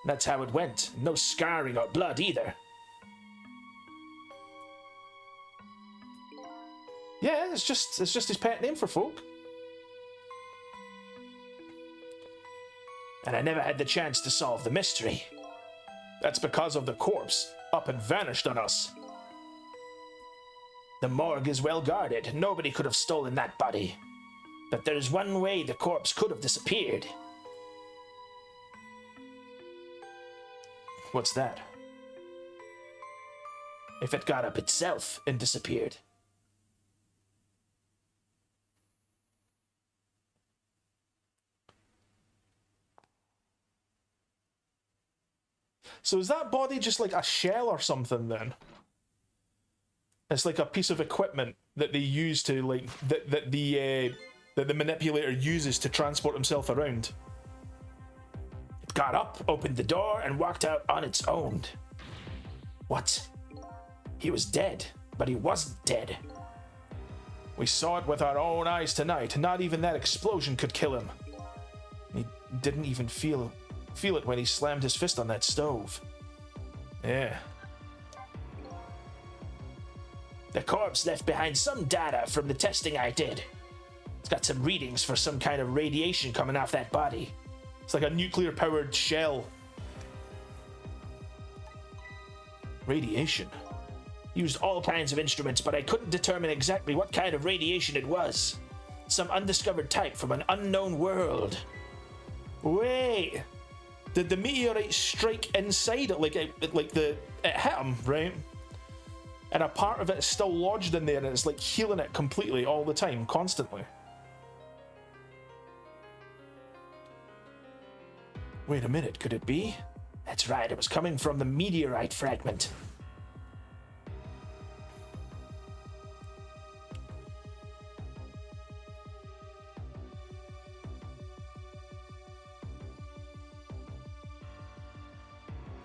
That's how it went. No scarring or blood either. Yeah, it's just his pet name for folk. And I never had the chance to solve the mystery. That's because of the corpse up and vanished on us. The morgue is well guarded. Nobody could have stolen that body. But there's one way the corpse could have disappeared. What's that? If it got up itself and disappeared. So is that body just like a shell or something then? It's like a piece of equipment that they use to like that the manipulator uses to transport himself around. It got up, opened the door, and walked out on its own. What? He was dead, but he wasn't dead. We saw it with our own eyes tonight. Not even that explosion could kill him. He didn't even feel it when he slammed his fist on that stove. Yeah. The corpse left behind some data from the testing I did. It's got some readings for some kind of radiation coming off that body. It's like a nuclear-powered shell. Radiation? Used all kinds of instruments, but I couldn't determine exactly what kind of radiation it was. Some undiscovered type from an unknown world. Wait! Did the meteorite strike inside it? It hit him, right? And a part of it is still lodged in there and it's like healing it completely all the time, constantly. Wait a minute, could it be? That's right, it was coming from the meteorite fragment.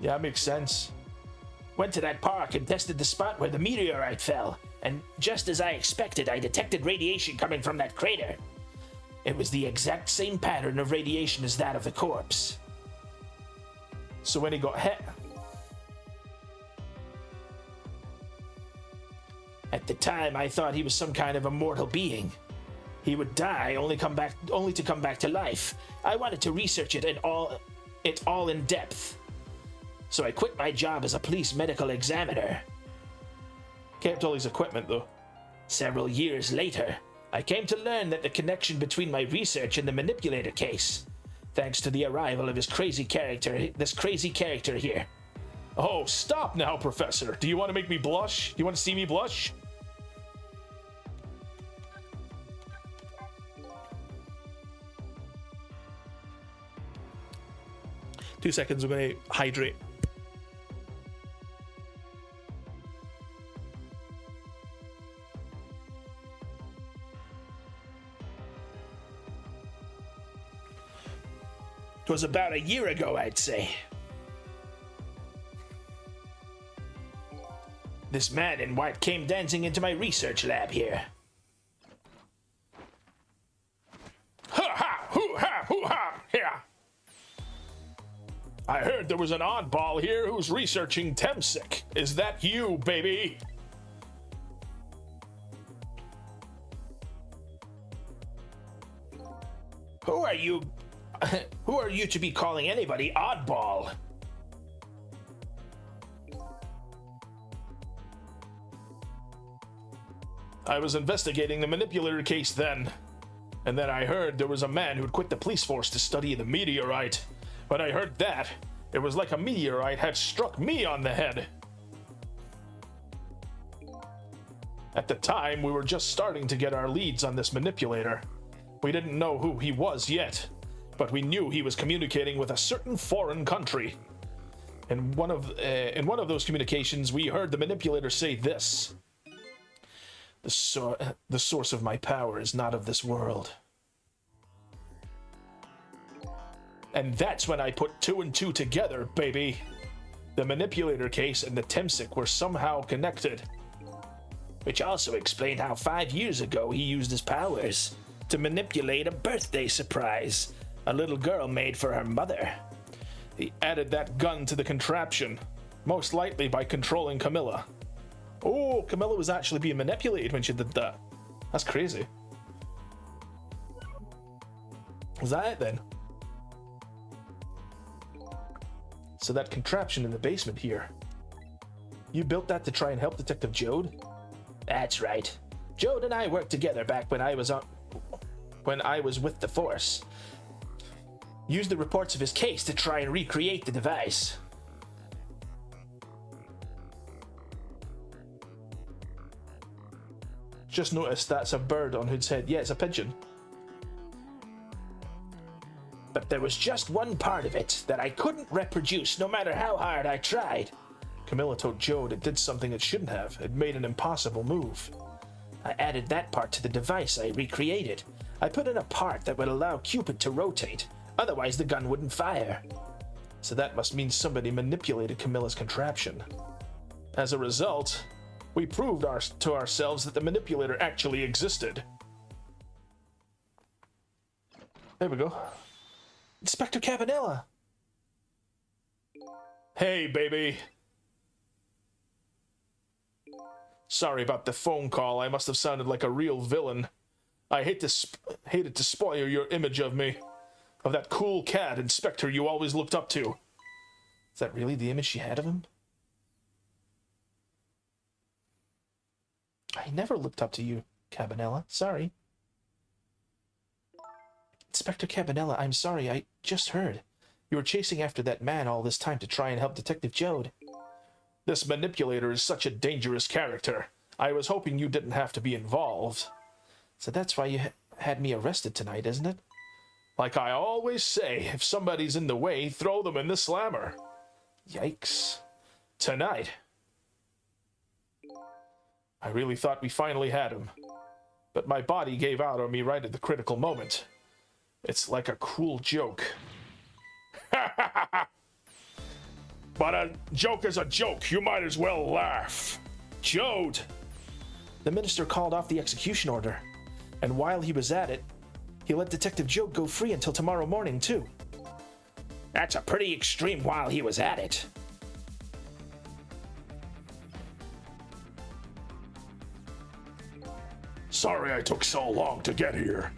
Yeah, that makes sense. Went to that park and tested the spot where the meteorite fell, and just as I expected, I detected radiation coming from that crater. It was the exact same pattern of radiation as that of the corpse. So when he got hit, at the time, I thought he was some kind of immortal being. He would die, only to come back to life. I wanted to research it all in depth. So I quit my job as a police medical examiner. Kept all his equipment though. Several years later, I came to learn that the connection between my research and the manipulator case, thanks to the arrival of this crazy character here. Oh, stop now, Professor. Do you want to make me blush? Do you want to see me blush? Two seconds, I'm going to hydrate. It was about a year ago, I'd say. This man in white came dancing into my research lab here. Ha ha! Hoo ha! Hoo ha! Yeah! I heard there was an oddball here who's researching Temsic. Is that you, baby? Who are you? Who are you to be calling anybody oddball? I was investigating the manipulator case then, and then I heard there was a man who'd quit the police force to study the meteorite. When I heard that, it was like a meteorite had struck me on the head. At the time, we were just starting to get our leads on this manipulator. We didn't know who he was yet, but we knew he was communicating with a certain foreign country. In one of those communications, we heard the manipulator say this: The source of my power is not of this world. And that's when I put 2 and 2 together, baby. The manipulator case and the Temsic were somehow connected. Which also explained how 5 years ago he used his powers to manipulate a birthday surprise a little girl made for her mother. He added that gun to the contraption, most likely by controlling Camilla. Oh, Camilla was actually being manipulated when she did that. That's crazy. Was that it then? So that contraption in the basement here, you built that to try and help Detective Jode? That's right. Jode and I worked together back when I was with the Force. Used the reports of his case to try and recreate the device. Just noticed that's a bird on Hood's head. Yeah, it's a pigeon. But there was just one part of it that I couldn't reproduce no matter how hard I tried. Camilla told Jode it did something it shouldn't have. It made an impossible move. I added that part to the device I recreated. I put in a part that would allow Cupid to rotate, otherwise the gun wouldn't fire. So that must mean somebody manipulated Camilla's contraption. As a result, we proved to ourselves that the manipulator actually existed. There we go. Inspector Cabanela! Hey, baby! Sorry about the phone call. I must have sounded like a real villain. I hated to spoil your image of me. Of that cool cat inspector you always looked up to. Is that really the image she had of him? I never looked up to you, Cabanela. Sorry. Inspector Cabanela, I'm sorry. I just heard. You were chasing after that man all this time to try and help Detective Jode. This manipulator is such a dangerous character. I was hoping you didn't have to be involved. So that's why you had me arrested tonight, isn't it? Like I always say, if somebody's in the way, throw them in the slammer. Yikes. Tonight. I really thought we finally had him. But my body gave out on me right at the critical moment. It's like a cruel joke. But a joke is a joke. You might as well laugh. Jode! The minister called off the execution order. And while he was at it, he let Detective Jode go free until tomorrow morning, too. That's a pretty extreme while he was at it. Sorry I took so long to get here.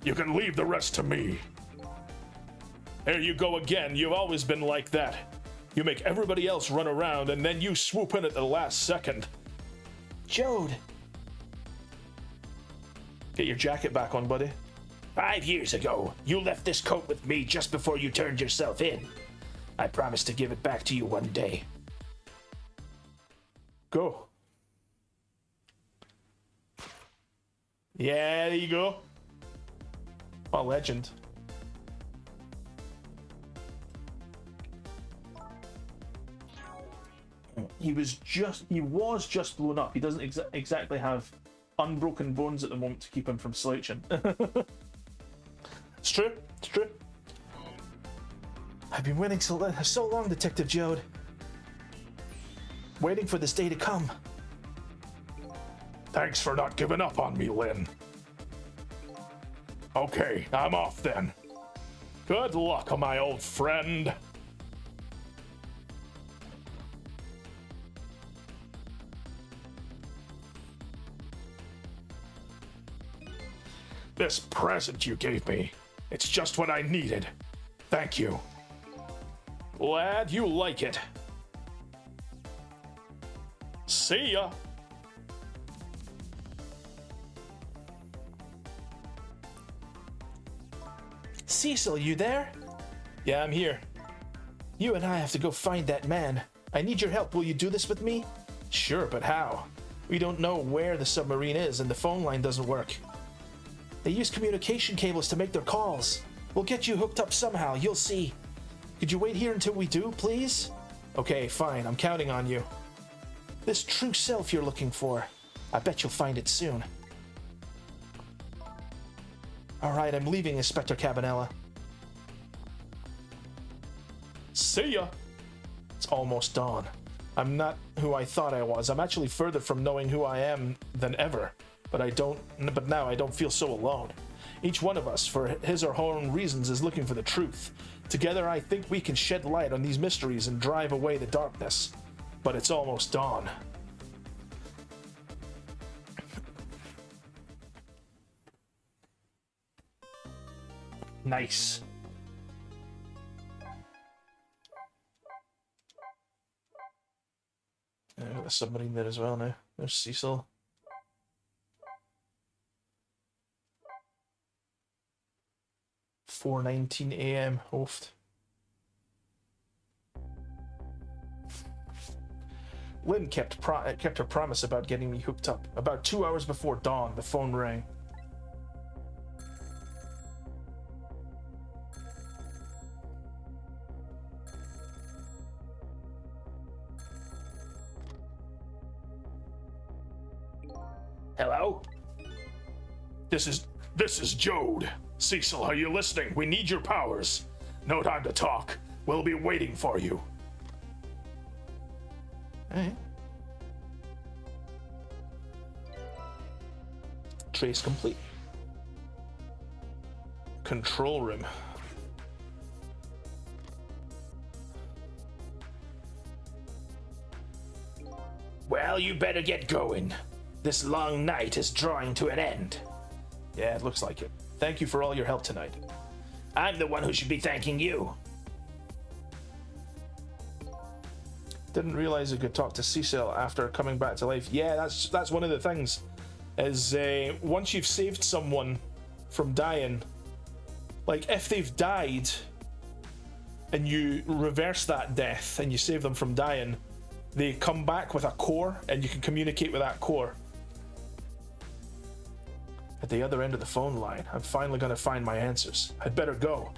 You can leave the rest to me. There you go again. You've always been like that. You make everybody else run around and then you swoop in at the last second. Jode. Get your jacket back on, buddy. 5 years ago, you left this coat with me just before you turned yourself in. I promised to give it back to you one day. Go. Yeah, there you go. A legend. He was just blown up. He doesn't exactly have unbroken bones at the moment to keep him from slouching. It's true. It's true. I've been waiting so long, Detective Jode. Waiting for this day to come. Thanks for not giving up on me, Lynn. Okay, I'm off then. Good luck, my old friend. This present you gave me, it's just what I needed. Thank you. Glad you like it. See ya. Cecil, you there? Yeah, I'm here. You and I have to go find that man. I need your help. Will you do this with me? Sure, but how? We don't know where the submarine is and the phone line doesn't work. They use communication cables to make their calls. We'll get you hooked up somehow, you'll see. Could you wait here until we do, please? Okay, fine, I'm counting on you. This true self you're looking for. I bet you'll find it soon. Alright, I'm leaving, Inspector Cabanela. See ya! It's almost dawn. I'm not who I thought I was. I'm actually further from knowing who I am than ever. But now I don't feel so alone. Each one of us, for his or her own reasons, is looking for the truth. Together, I think we can shed light on these mysteries and drive away the darkness. But it's almost dawn. Nice. The submarine there as well now. There's Cecil. "4:19 a.m. Ooft. Lynn kept her promise about getting me hooked up. About 2 hours before dawn, the phone rang. Hello? This is Jode. Cecil, are you listening? We need your powers. No time to talk. We'll be waiting for you. Alright. Trace complete. Control room. Well, you better get going. This long night is drawing to an end. Yeah, it looks like it. Thank you for all your help tonight. I'm the one who should be thanking you. Didn't realize I could talk to Cecil after coming back to life. Yeah, that's one of the things. Is once you've saved someone from dying, like if they've died and you reverse that death and you save them from dying, they come back with a core and you can communicate with that core. At the other end of the phone line, I'm finally gonna find my answers. I'd better go.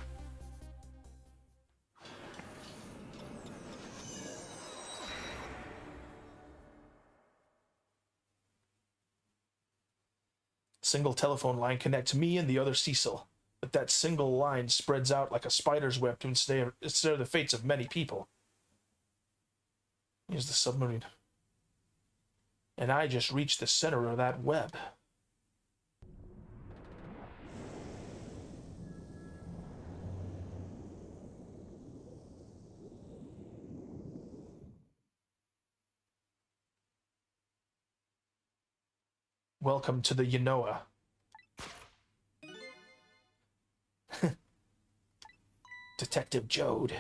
Single telephone line connects me and the other Cecil, but that single line spreads out like a spider's web to ensnare the fates of many people. Here's the submarine. And I just reached the center of that web. Welcome to the Yanoa. Detective Jode.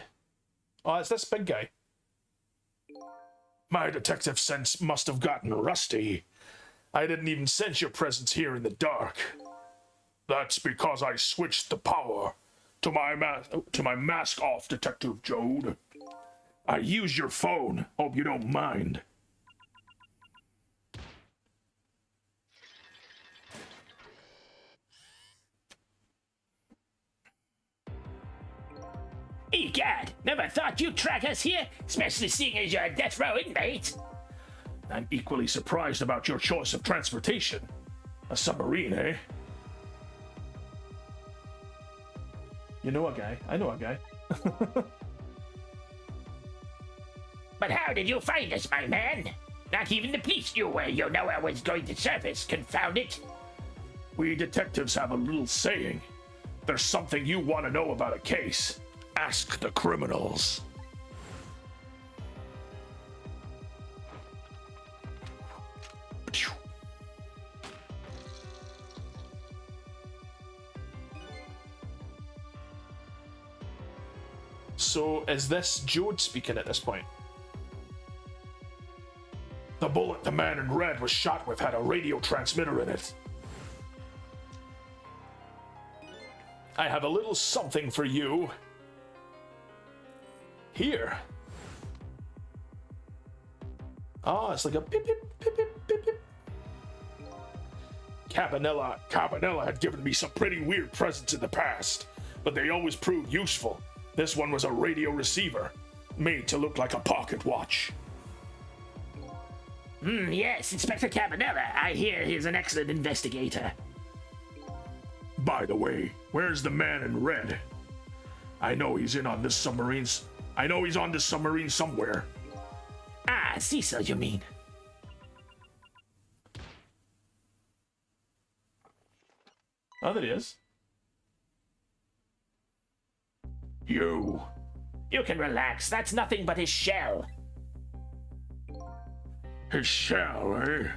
Oh, it's this big guy. My detective sense must have gotten rusty. I didn't even sense your presence here in the dark. That's because I switched the power to my mask off, Detective Jode. I used your phone. Hope you don't mind. Egad, never thought you'd track us here, especially seeing as you're a death row inmate. I'm equally surprised about your choice of transportation. A submarine, eh? You know a guy. I know a guy. But how did you find us, my man? Not even the police knew where your Noah was going to surface, confound it. We detectives have a little saying. There's something you want to know about a case. Ask the criminals. So is this Jode speaking at this point? The bullet the man in red was shot with had a radio transmitter in it. I have a little something for you. Here. Oh, it's like a pip pip pip pip pip pip. Cabanela had given me some pretty weird presents in the past, but they always proved useful. This one was a radio receiver, made to look like a pocket watch. Yes, Inspector Cabanela. I hear he's an excellent investigator. By the way, where's the man in red? I know he's on this submarine somewhere. Ah, Cecil, you mean? Oh, there he is. You You can relax. That's nothing but his shell. His shell, eh?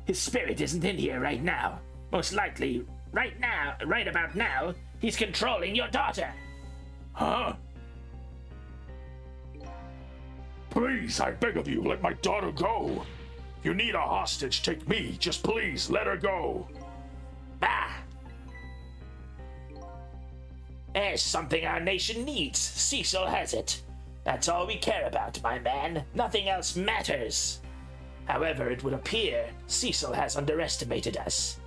His spirit isn't in here right now. Most likely, right about now, he's controlling your daughter. Huh? Please, I beg of you, let my daughter go. If you need a hostage, take me. Just please, let her go. Bah! There's something our nation needs. Cecil has it. That's all we care about, my man. Nothing else matters. However, it would appear Cecil has underestimated us.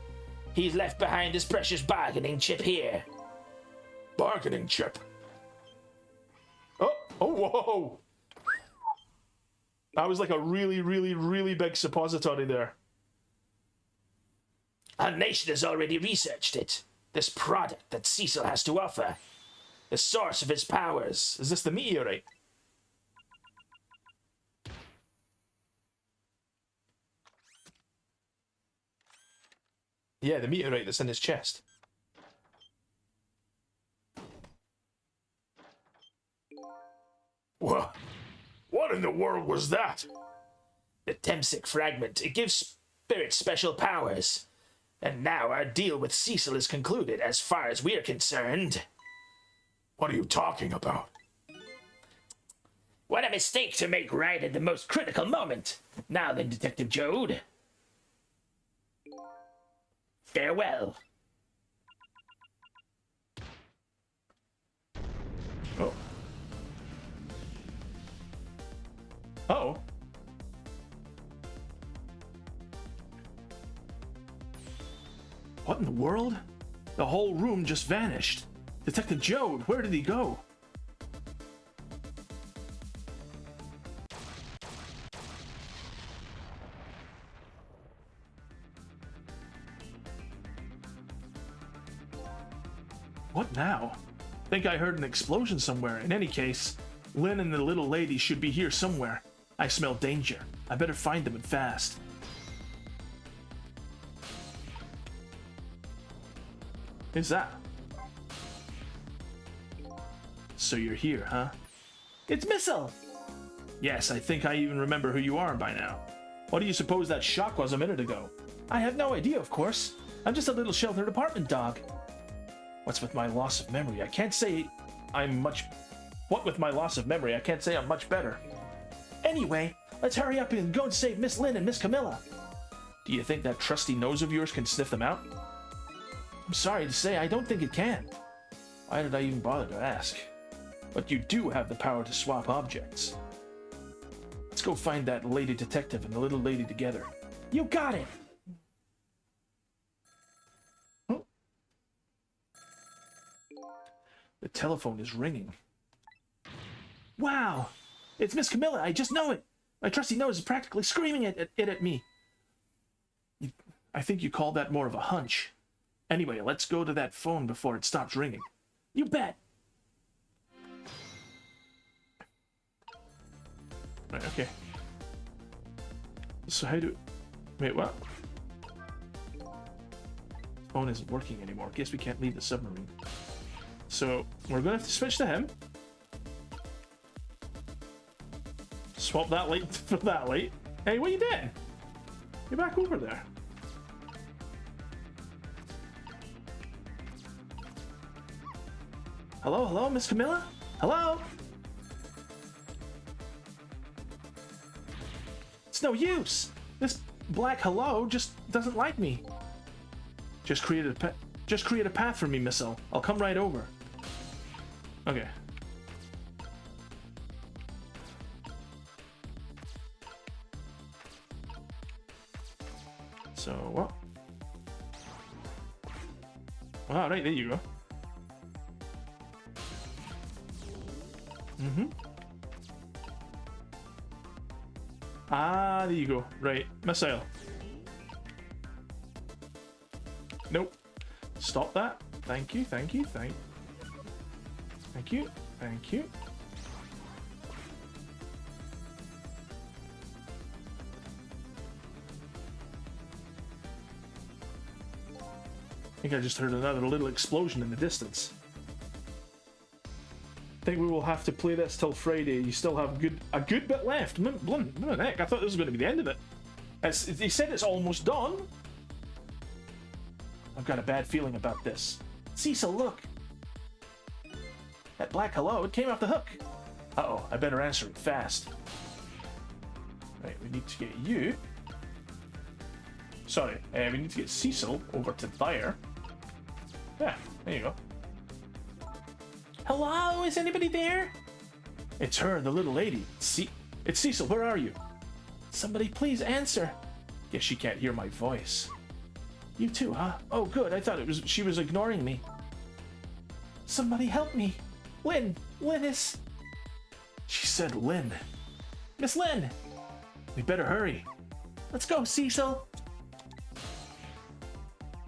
He's left behind his precious bargaining chip here. Bargaining chip? Oh, whoa! That was like a really, really, really big suppository there. Our nation has already researched it. This product that Cecil has to offer. The source of his powers. Is this the meteorite? Yeah, the meteorite that's in his chest. What in the world was that? The Temsic fragment. It gives spirits special powers. And now our deal with Cecil is concluded as far as we're concerned. What are you talking about? What a mistake to make right at the most critical moment. Now then, Detective Jode. Farewell. Oh. Uh-oh. What in the world? The whole room just vanished. Detective Jode, where did he go? What now? Think I heard an explosion somewhere. In any case, Lynn and the little lady should be here somewhere. I smell danger. I better find them and fast. Who's that? So you're here, huh? It's Missile! Yes, I think I even remember who you are by now. What do you suppose that shock was a minute ago? I have no idea, of course. I'm just a little sheltered apartment dog. What's with my loss of memory? I can't say I'm much... What with my loss of memory? I can't say I'm much better. Anyway, let's hurry up and go and save Miss Lynn and Miss Camilla. Do you think that trusty nose of yours can sniff them out? I'm sorry to say, I don't think it can. Why did I even bother to ask? But you do have the power to swap objects. Let's go find that lady detective and the little lady together. You got it! Oh. The telephone is ringing. Wow! It's Miss Camilla, I just know it! My trusty nose is practically screaming it at me. I think you call that more of a hunch. Anyway, let's go to that phone before it stops ringing. You bet! Right, okay. So how do... Wait, what? Phone isn't working anymore. Guess we can't leave the submarine. So, we're gonna have to switch to him. Swap that light for that light. Hey, what you doing? Get back over there. Hello, Miss Camilla? Hello? It's no use. This black hello just doesn't like me. Just create a path for me, Missile. I'll come right over. Okay. So what? All right, there you go. Ah, there you go. Right, missile. Nope. Stop that. Thank you, thank you, thank you, thank you. I think I just heard another little explosion in the distance. I think we will have to play this till Friday. You still have a good bit left. Heck, I thought this was going to be the end of it. He said it's almost done. I've got a bad feeling about this. Cecil, look. That black hello, it came off the hook. Uh-oh, I better answer it fast. Right, we need to get you. Sorry, we need to get Cecil over to there. Yeah, there you go. Hello, is anybody there? It's her, the little lady. It's Cecil, where are you? Somebody please answer. Guess she can't hear my voice. You too, huh? Oh, good, I thought she was ignoring me. Somebody help me. Lynn is... She said Lynn. Miss Lynn! We better hurry. Let's go, Cecil.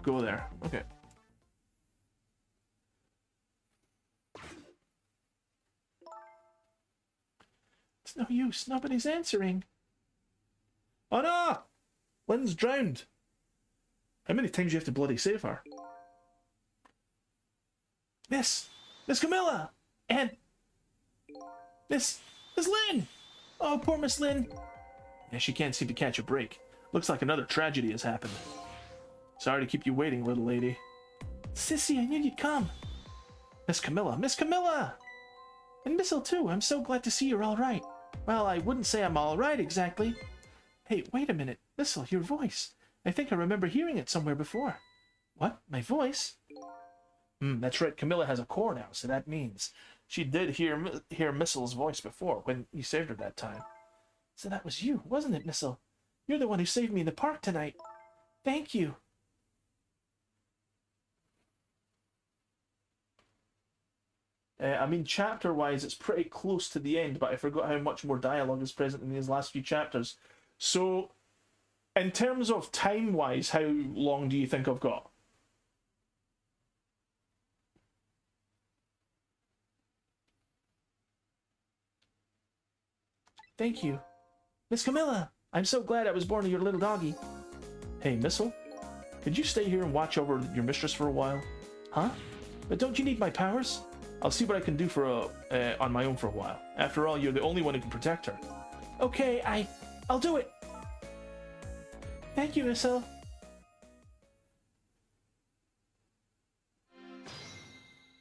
Go there. Okay. It's no use. Nobody's answering. Oh no! Lynn's drowned. How many times do you have to bloody save her? Miss Camilla! And... Miss Lynn! Oh, poor Miss Lynn. Yeah, she can't seem to catch a break. Looks like another tragedy has happened. Sorry to keep you waiting, little lady. Sissy, I knew you'd come. Miss Camilla! And Missile too, I'm so glad to see you're all right. Well, I wouldn't say I'm all right exactly. Hey, wait a minute. Missile, your voice. I think I remember hearing it somewhere before. What? My voice? That's right. Camilla has a core now, so that means she did hear Missile's voice before when you saved her that time. So that was you, wasn't it, Missile? You're the one who saved me in the park tonight. Thank you. I mean, chapter-wise, it's pretty close to the end, but I forgot how much more dialogue is present in these last few chapters. So, in terms of time-wise, how long do you think I've got? Thank you. Miss Camilla, I'm so glad I was born to your little doggy. Hey, Missile, could you stay here and watch over your mistress for a while? Huh? But don't you need my powers? I'll see what I can do on my own for a while. After all, you're the only one who can protect her. Okay, I'll do it. Thank you, Missile.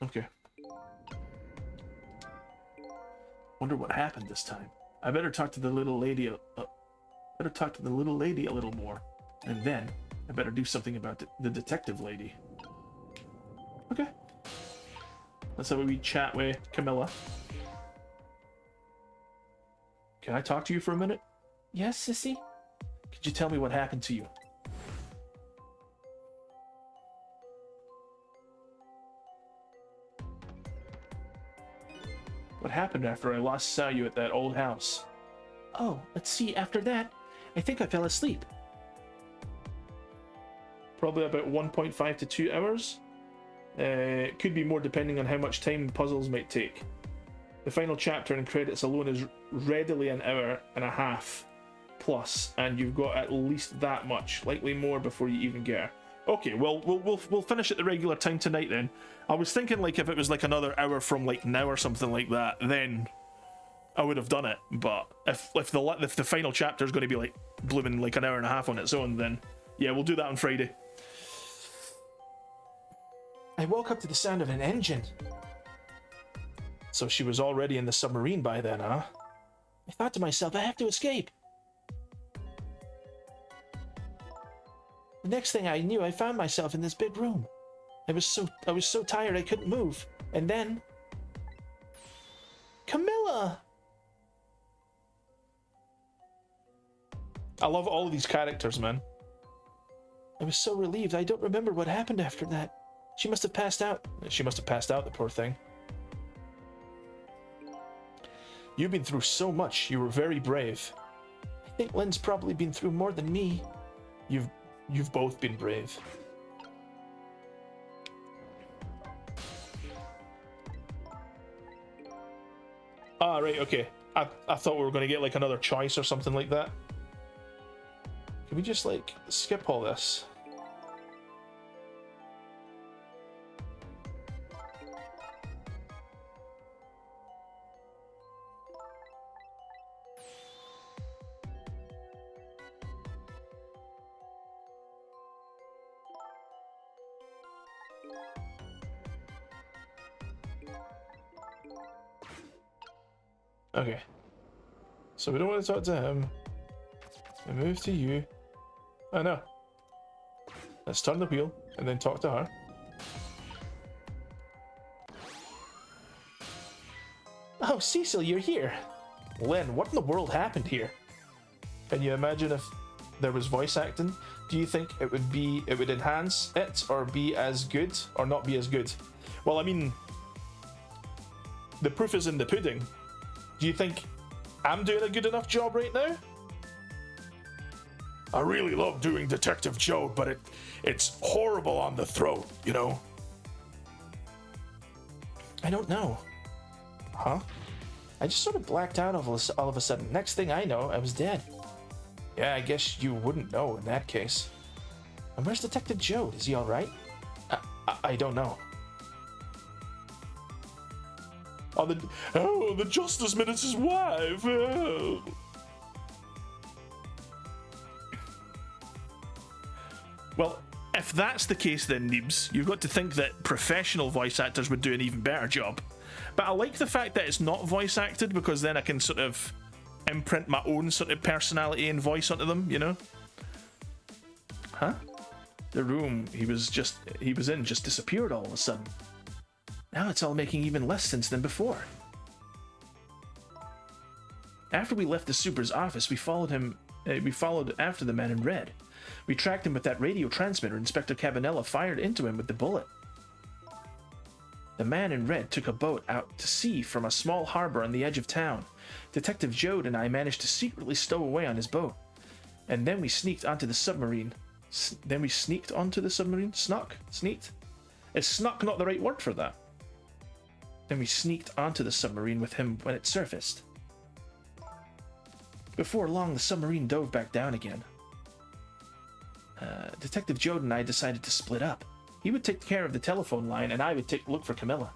Okay. Wonder what happened this time. I better talk to the little lady. A little more, and then I better do something about the detective lady. Okay. Let's have a wee chat with Camilla. Can I talk to you for a minute? Yes, Sissy? Could you tell me what happened to you? What happened after I last saw you at that old house? Oh, let's see, after that, I think I fell asleep. Probably about 1.5 to 2 hours. It could be more depending on how much time puzzles might take. The final chapter in credits alone is readily an hour and a half plus, and you've got at least that much, likely more before you even get her. Okay, well, we'll finish at the regular time tonight then. I was thinking like if it was like another hour from like now or something like that, then I would have done it. But if the final chapter is going to be like blooming like an hour and a half on its own, then yeah, we'll do that on Friday. I woke up to the sound of an engine. So she was already in the submarine by then, huh? I thought to myself, I have to escape. The next thing I knew, I found myself in this big room. I was so tired I couldn't move. And then Camilla! I love all of these characters, man. I was so relieved. I don't remember what happened after that. She must have passed out. She must have passed out, the poor thing. You've been through so much. You were very brave. I think Lynn's probably been through more than me. You've both been brave. Ah, right, okay. I thought we were going to get like another choice or something like that. Can we just like skip all this? Okay. So we don't want to talk to him. We move to you. Oh no. Let's turn the wheel and then talk to her. Oh, Cecil, you're here. Lynn, what in the world happened here? Can you imagine if there was voice acting? Do you think it would enhance it or be as good or not be as good? Well, I mean, the proof is in the pudding. Do you think I'm doing a good enough job right now? I really love doing Detective Joad, but it's horrible on the throat, you know? I don't know. Huh? I just sort of blacked out all of a sudden. Next thing I know, I was dead. Yeah, I guess you wouldn't know in that case. And where's Detective Joad? Is he alright? I don't know. Oh, the Justice Minute's wife. Oh. Well, if that's the case then, Neebs, you've got to think that professional voice actors would do an even better job. But I like the fact that it's not voice acted, because then I can sort of imprint my own sort of personality and voice onto them, you know? Huh? The room he was in just disappeared all of a sudden. Now it's all making even less sense than before. After we left the super's office, we followed after the man in red. We tracked him with that radio transmitter Inspector Cabanela fired into him with the bullet. The man in red took a boat out to sea from a small harbor on the edge of town. Detective Joad and I managed to secretly stow away on his boat. And then we sneaked onto the submarine. Snuck? Sneaked? Is snuck not the right word for that? Then we sneaked onto the submarine with him when it surfaced. Before long, the submarine dove back down again. Detective Joad and I decided to split up. He would take care of the telephone line, and I would look for Camilla.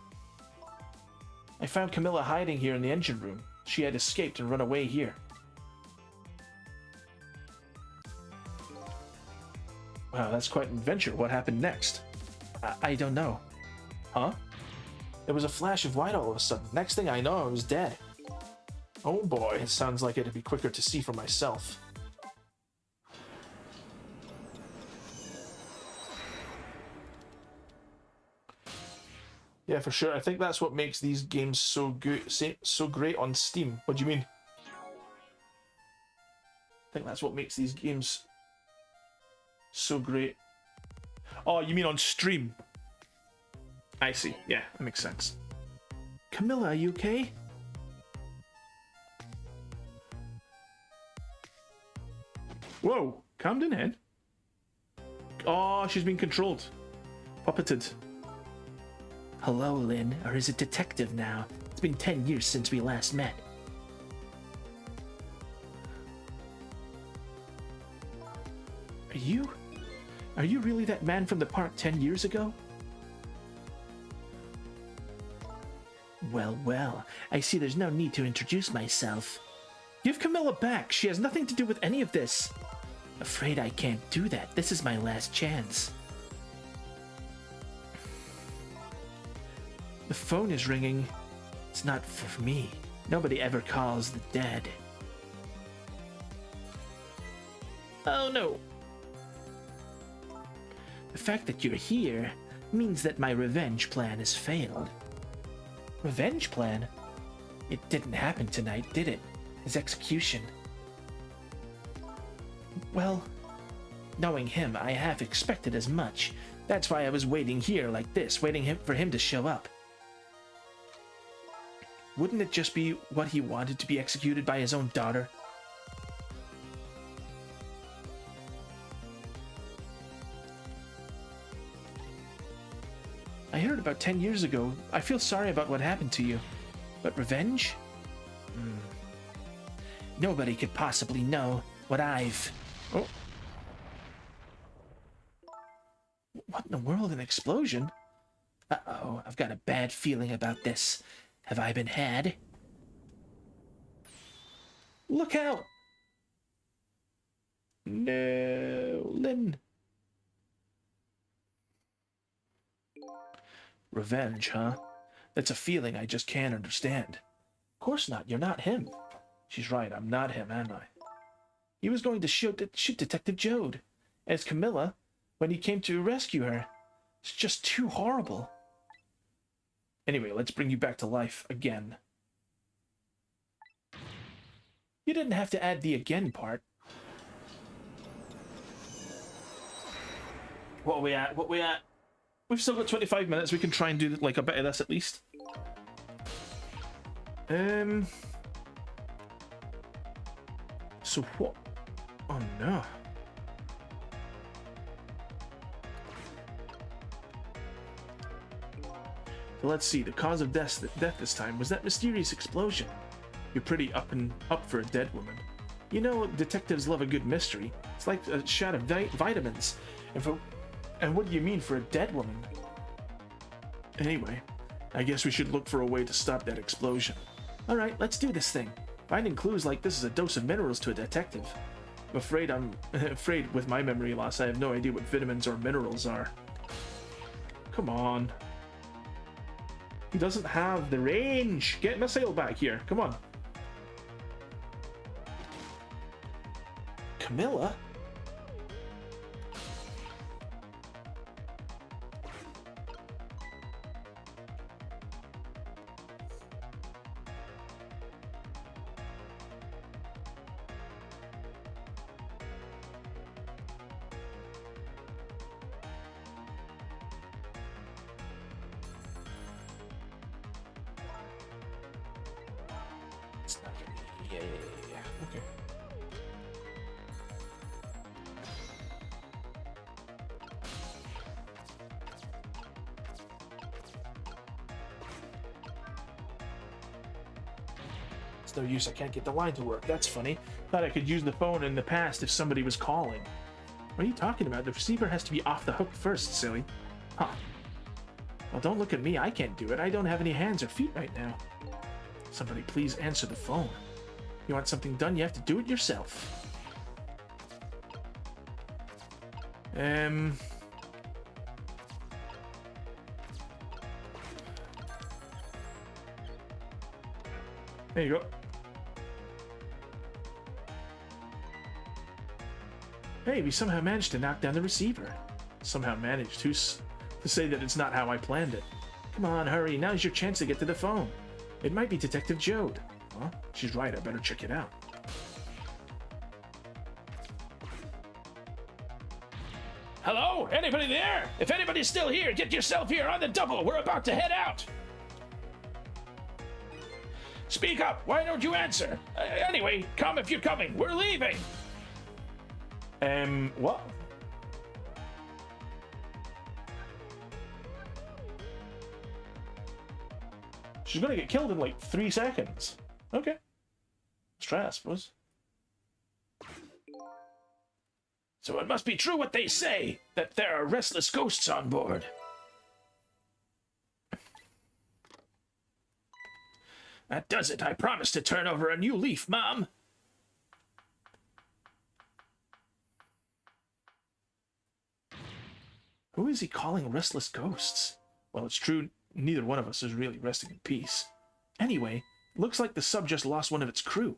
I found Camilla hiding here in the engine room. She had escaped and run away here. Wow, that's quite an adventure. What happened next? I don't know. Huh? There was a flash of white all of a sudden. Next thing I know, I was dead. Oh boy, it sounds like it'd be quicker to see for myself. Yeah, for sure. I think that's what makes these games so good, so great on Steam. What do you mean? I think that's what makes these games so great. Oh, you mean on stream? I see. Yeah, that makes sense. Camilla, are you okay? Whoa, calm down, head. Oh, she's been controlled. Puppeted. Hello, Lynn, or is it Detective now? It's been 10 years since we last met. Are you really that man from the park 10 years ago? Well, I see there's no need to introduce myself. Give Camilla back. She has nothing to do with any of this. Afraid I can't do that. This is my last chance. The phone is ringing. It's not for me. Nobody ever calls the dead. Oh no. The fact that you're here means that my revenge plan has failed. Revenge plan? It didn't happen tonight, did it? His execution. Well, knowing him, I half expected as much. That's why I was waiting here like this, waiting for him to show up. Wouldn't it just be what he wanted, to be executed by his own daughter? I heard about 10 years ago. I feel sorry about what happened to you. But revenge? Nobody could possibly know what I've... Oh. What in the world? An explosion? Uh-oh, I've got a bad feeling about this. Have I been had? Look out! No, Lynn. Revenge, huh? That's a feeling I just can't understand. Of course not, you're not him. She's right, I'm not him, am I? He was going to shoot Detective Jode as Camilla when he came to rescue her. It's just too horrible. Anyway, let's bring you back to life again. You didn't have to add the again part. What are we at? What are we at? We've still got 25 minutes. We can try and do like a bit of this at least. So what? Oh no. So let's see. The cause of death this time was that mysterious explosion. You're pretty up for a dead woman. You know, detectives love a good mystery. It's like a shot of vitamins. And what do you mean for a dead woman? Anyway, I guess we should look for a way to stop that explosion. Alright, let's do this thing. Finding clues like this is a dose of minerals to a detective. I'm afraid with my memory loss, I have no idea what vitamins or minerals are. Come on. He doesn't have the range. Get Missile back here. Come on. Camilla? It's not really... Yeah. Okay. It's no use, I can't get the line to work. That's funny. Thought I could use the phone in the past if somebody was calling. What are you talking about? The receiver has to be off the hook first, silly. Huh. Well, don't look at me. I can't do it. I don't have any hands or feet right now. Somebody please answer the phone. You want something done, you have to do it yourself. There you go. Hey, we somehow managed to knock down the receiver. Somehow managed. Who's to say that it's not how I planned it? Come on, hurry. Now's your chance to get to the phone. It might be Detective Jode. Huh? She's right. I better check it out. Hello? Anybody there? If anybody's still here, get yourself here on the double. We're about to head out. Speak up. Why don't you answer? Anyway, come if you're coming. We're leaving. What? She's gonna get killed in like 3 seconds. Okay. Let's try, I suppose. So it must be true what they say, that there are restless ghosts on board. That does it. I promise to turn over a new leaf, Mom. Who is he calling restless ghosts? Well, it's true, neither one of us is really resting in peace. Anyway, looks like the sub just lost one of its crew.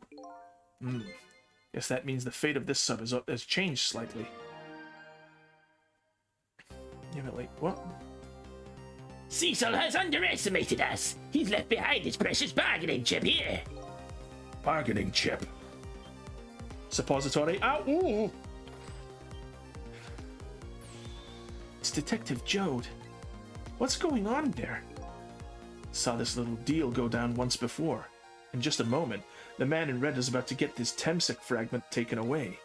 Guess that means the fate of this sub has changed slightly. Yeah, but like, what? Cecil has underestimated us. He's left behind his precious bargaining chip here. Bargaining chip. Suppository. Ow! Ooh. It's Detective Jode. What's going on there? Saw this little deal go down once before. In just a moment, the man in red is about to get this Temsec fragment taken away.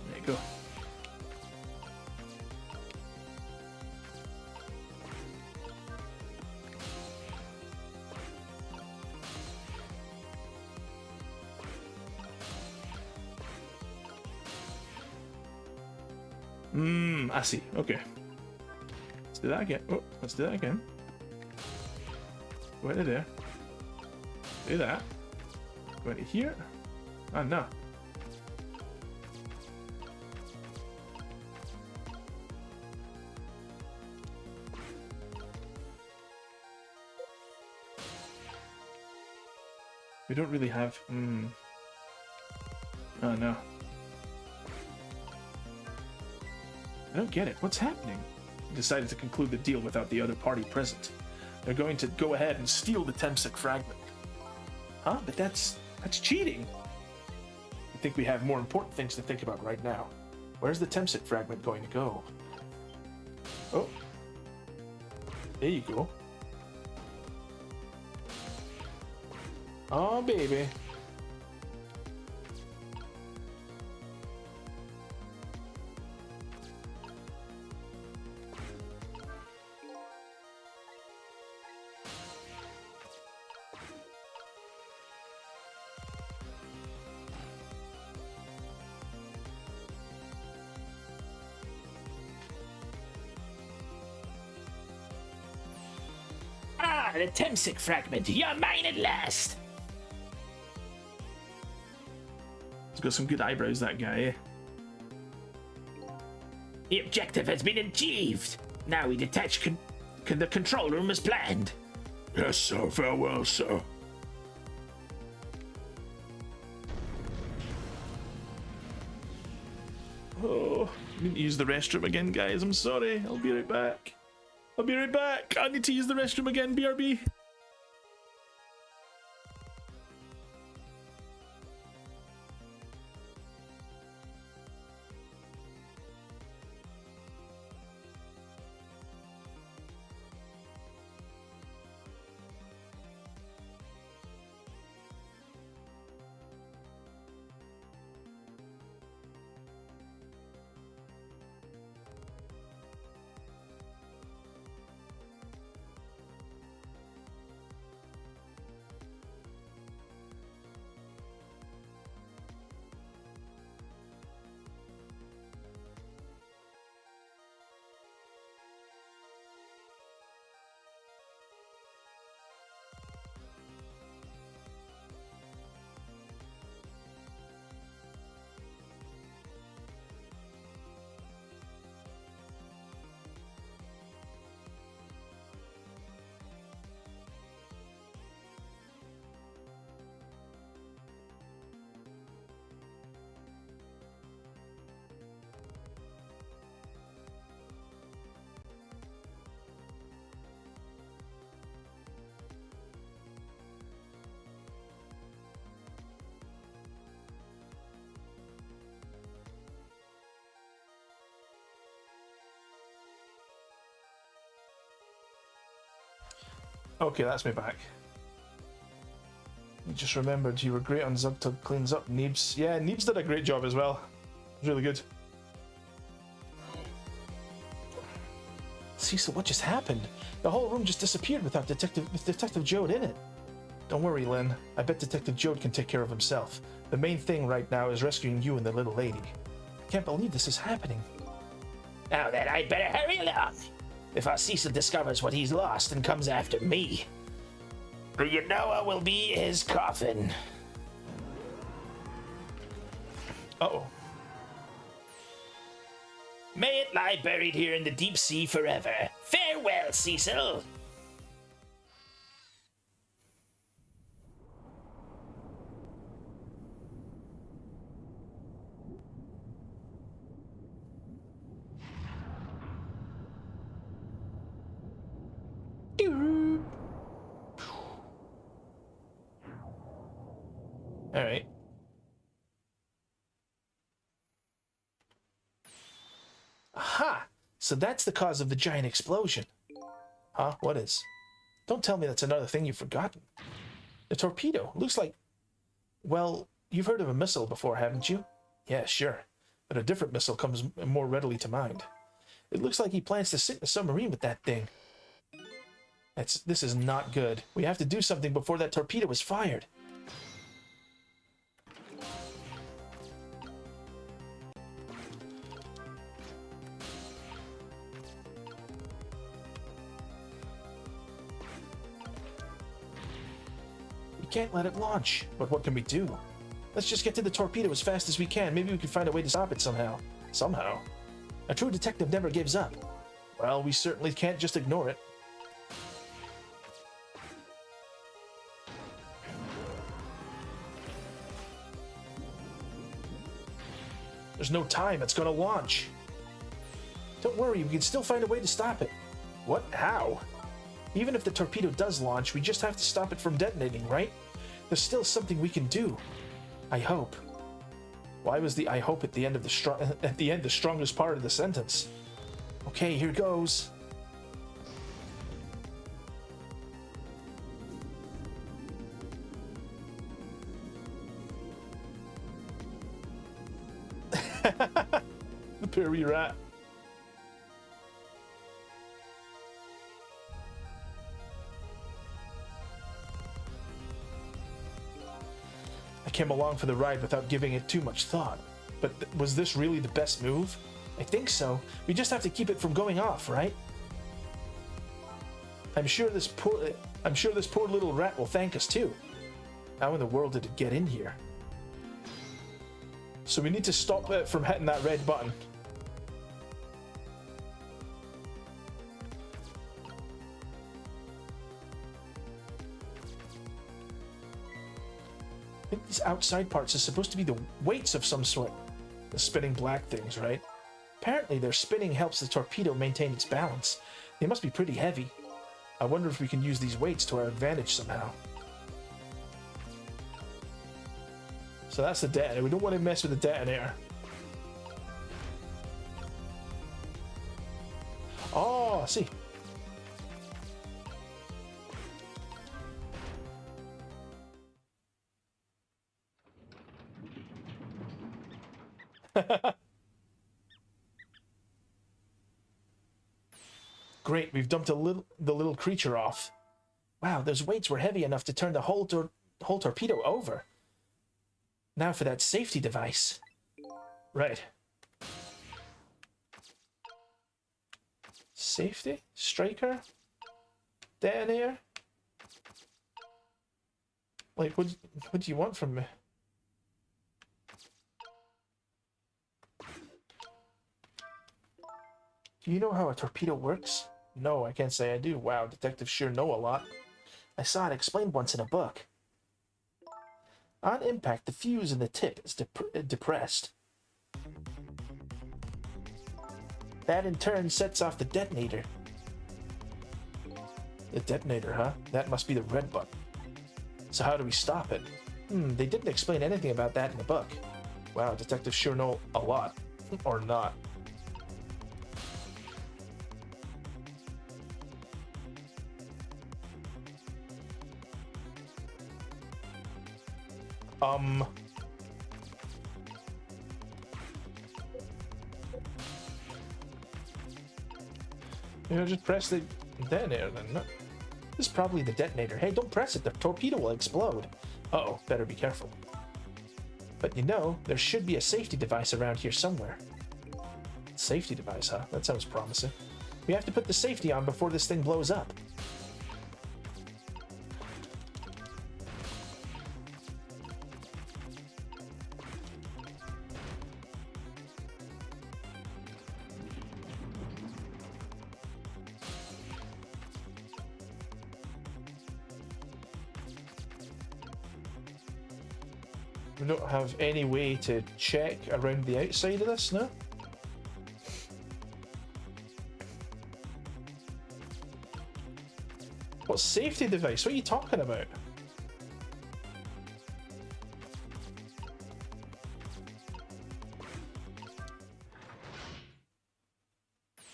There you go. I see. Okay. Let's do that again. Oh, let's do that again. Go into there. Do that. Go into here. Oh, no. We don't really have... Oh, no. I don't get it. What's happening? They decided to conclude the deal without the other party present. They're going to go ahead and steal the Temsec fragment. Huh? But that's cheating. I think we have more important things to think about right now. Where's the Temsec fragment going to go? Oh. There you go. Oh, baby. Ah, the Temsec fragment. You're mine at last. He's got some good eyebrows, that guy, eh? The objective has been achieved. Now we detach the control room as planned. Yes, sir. Farewell, sir. Oh, I need to use the restroom again, guys. I'm sorry. I'll be right back. I'll be right back. I need to use the restroom again, BRB. Okay, that's me back. You just remembered you were great on Zugtug Cleans Up, Neebs. Yeah, Neebs did a great job as well. It was really good. Cecil, what just happened? The whole room just disappeared with Detective Jode in it. Don't worry, Lynn. I bet Detective Jode can take care of himself. The main thing right now is rescuing you and the little lady. I can't believe this is happening. Now then, I'd better hurry along. If our Cecil discovers what he's lost and comes after me, you know I will be his coffin. Uh-oh. May it lie buried here in the deep sea forever. Farewell, Cecil. All right. Aha! So that's the cause of the giant explosion. Huh? What is? Don't tell me that's another thing you've forgotten. The torpedo. Looks like... Well, you've heard of a missile before, haven't you? Yeah, sure. But a different missile comes more readily to mind. It looks like he plans to sink the submarine with that thing. This is not good. We have to do something before that torpedo is fired. We can't let it launch. But what can we do? Let's just get to the torpedo as fast as we can. Maybe we can find a way to stop it somehow. Somehow? A true detective never gives up. Well, we certainly can't just ignore it. There's no time. It's gonna launch. Don't worry, we can still find a way to stop it. What? How? Even if the torpedo does launch, we just have to stop it from detonating, right? There's still something we can do. I hope. Why was the "I hope" at the end of the strongest part of the sentence? Okay, here goes. The Perry rat. I came along for the ride without giving it too much thought. But was this really the best move? I think so. We just have to keep it from going off, right? I'm sure this poor little rat will thank us too. How in the world did it get in here? So we need to stop it from hitting that red button. I think these outside parts are supposed to be the weights of some sort. The spinning black things, right? Apparently their spinning helps the torpedo maintain its balance. They must be pretty heavy. I wonder if we can use these weights to our advantage somehow. So that's the detonator. We don't want to mess with the detonator. Oh, I see. Great, we've dumped the little creature off. Wow, those weights were heavy enough to turn the whole torpedo over. Now for that safety device. Right. Safety? Striker? Detonator? Like, what do you want from me? Do you know how a torpedo works? No, I can't say I do. Wow, detectives sure know a lot. I saw it explained once in a book. On impact, the fuse in the tip is depressed. That in turn sets off the detonator. The detonator, huh? That must be the red button. So how do we stop it? They didn't explain anything about that in the book. Wow, detectives sure know a lot. Or not. You know, just press the detonator then. No. This is probably the detonator. Hey, don't press it. The torpedo will explode. Uh-oh, better be careful. But you know, there should be a safety device around here somewhere. Safety device, huh? That sounds promising. We have to put the safety on before this thing blows up. We don't have any way to check around the outside of this, no? What safety device? What are you talking about?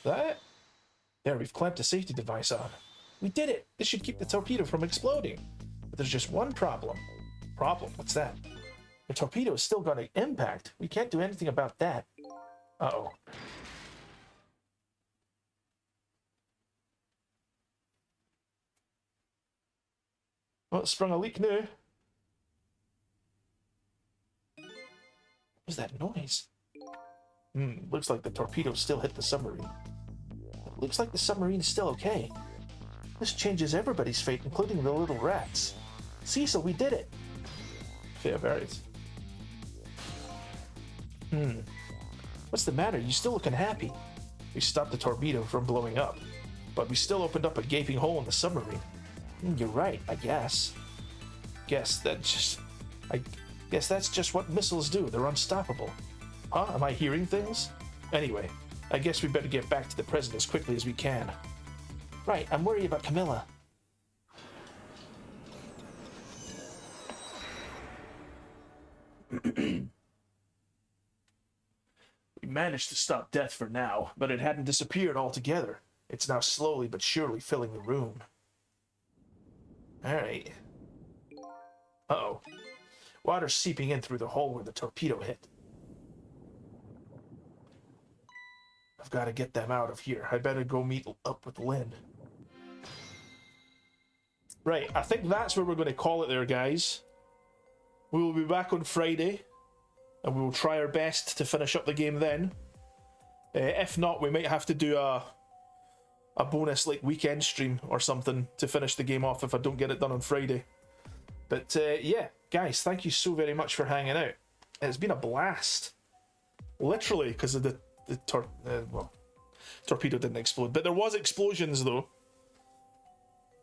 That it? There, we've clamped a safety device on. We did it! This should keep the torpedo from exploding. But there's just one problem. Problem? What's that? The torpedo is still going to impact. We can't do anything about that. Uh-oh. Oh, it sprung a leak now. What was that noise? Looks like the torpedo still hit the submarine. It looks like the submarine's still okay. This changes everybody's fate, including the little rats. Cecil, we did it! Fair varies. What's the matter? You still looking happy? We stopped the torpedo from blowing up, but we still opened up a gaping hole in the submarine. You're right, I guess. I guess that's just what missiles do. They're unstoppable. Huh? Am I hearing things? Anyway, I guess we better get back to the present as quickly as we can. Right, I'm worried about Camilla. We managed to stop death for now, but it hadn't disappeared altogether. It's now slowly but surely filling the room. Alright. Uh-oh. Water's seeping in through the hole where the torpedo hit. I've got to get them out of here. I better go meet up with Lynn. Right, I think that's where we're going to call it there, guys. We will be back on Friday, and we will try our best to finish up the game then. If not, we might have to do a bonus like weekend stream or something to finish the game off if I don't get it done on Friday. But yeah, guys, thank you so very much for hanging out. It's been a blast. Literally, because of the torpedo didn't explode. But there was explosions, though.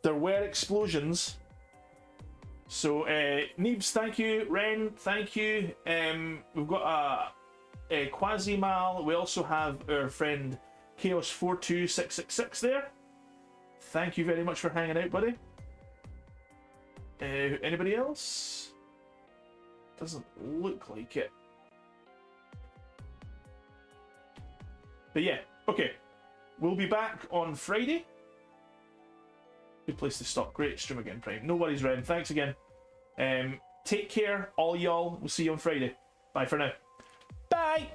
There were explosions. So, Neebs, thank you. Ren, thank you. We've got a Quasimal. We also have our friend Chaos42666 there. Thank you very much for hanging out, buddy. Anybody else? Doesn't look like it. But yeah, okay. We'll be back on Friday. Good place to stop. Great stream again, Prime. No worries, Ren. Thanks again. Take care, all y'all. We'll see you on Friday. Bye for now. Bye!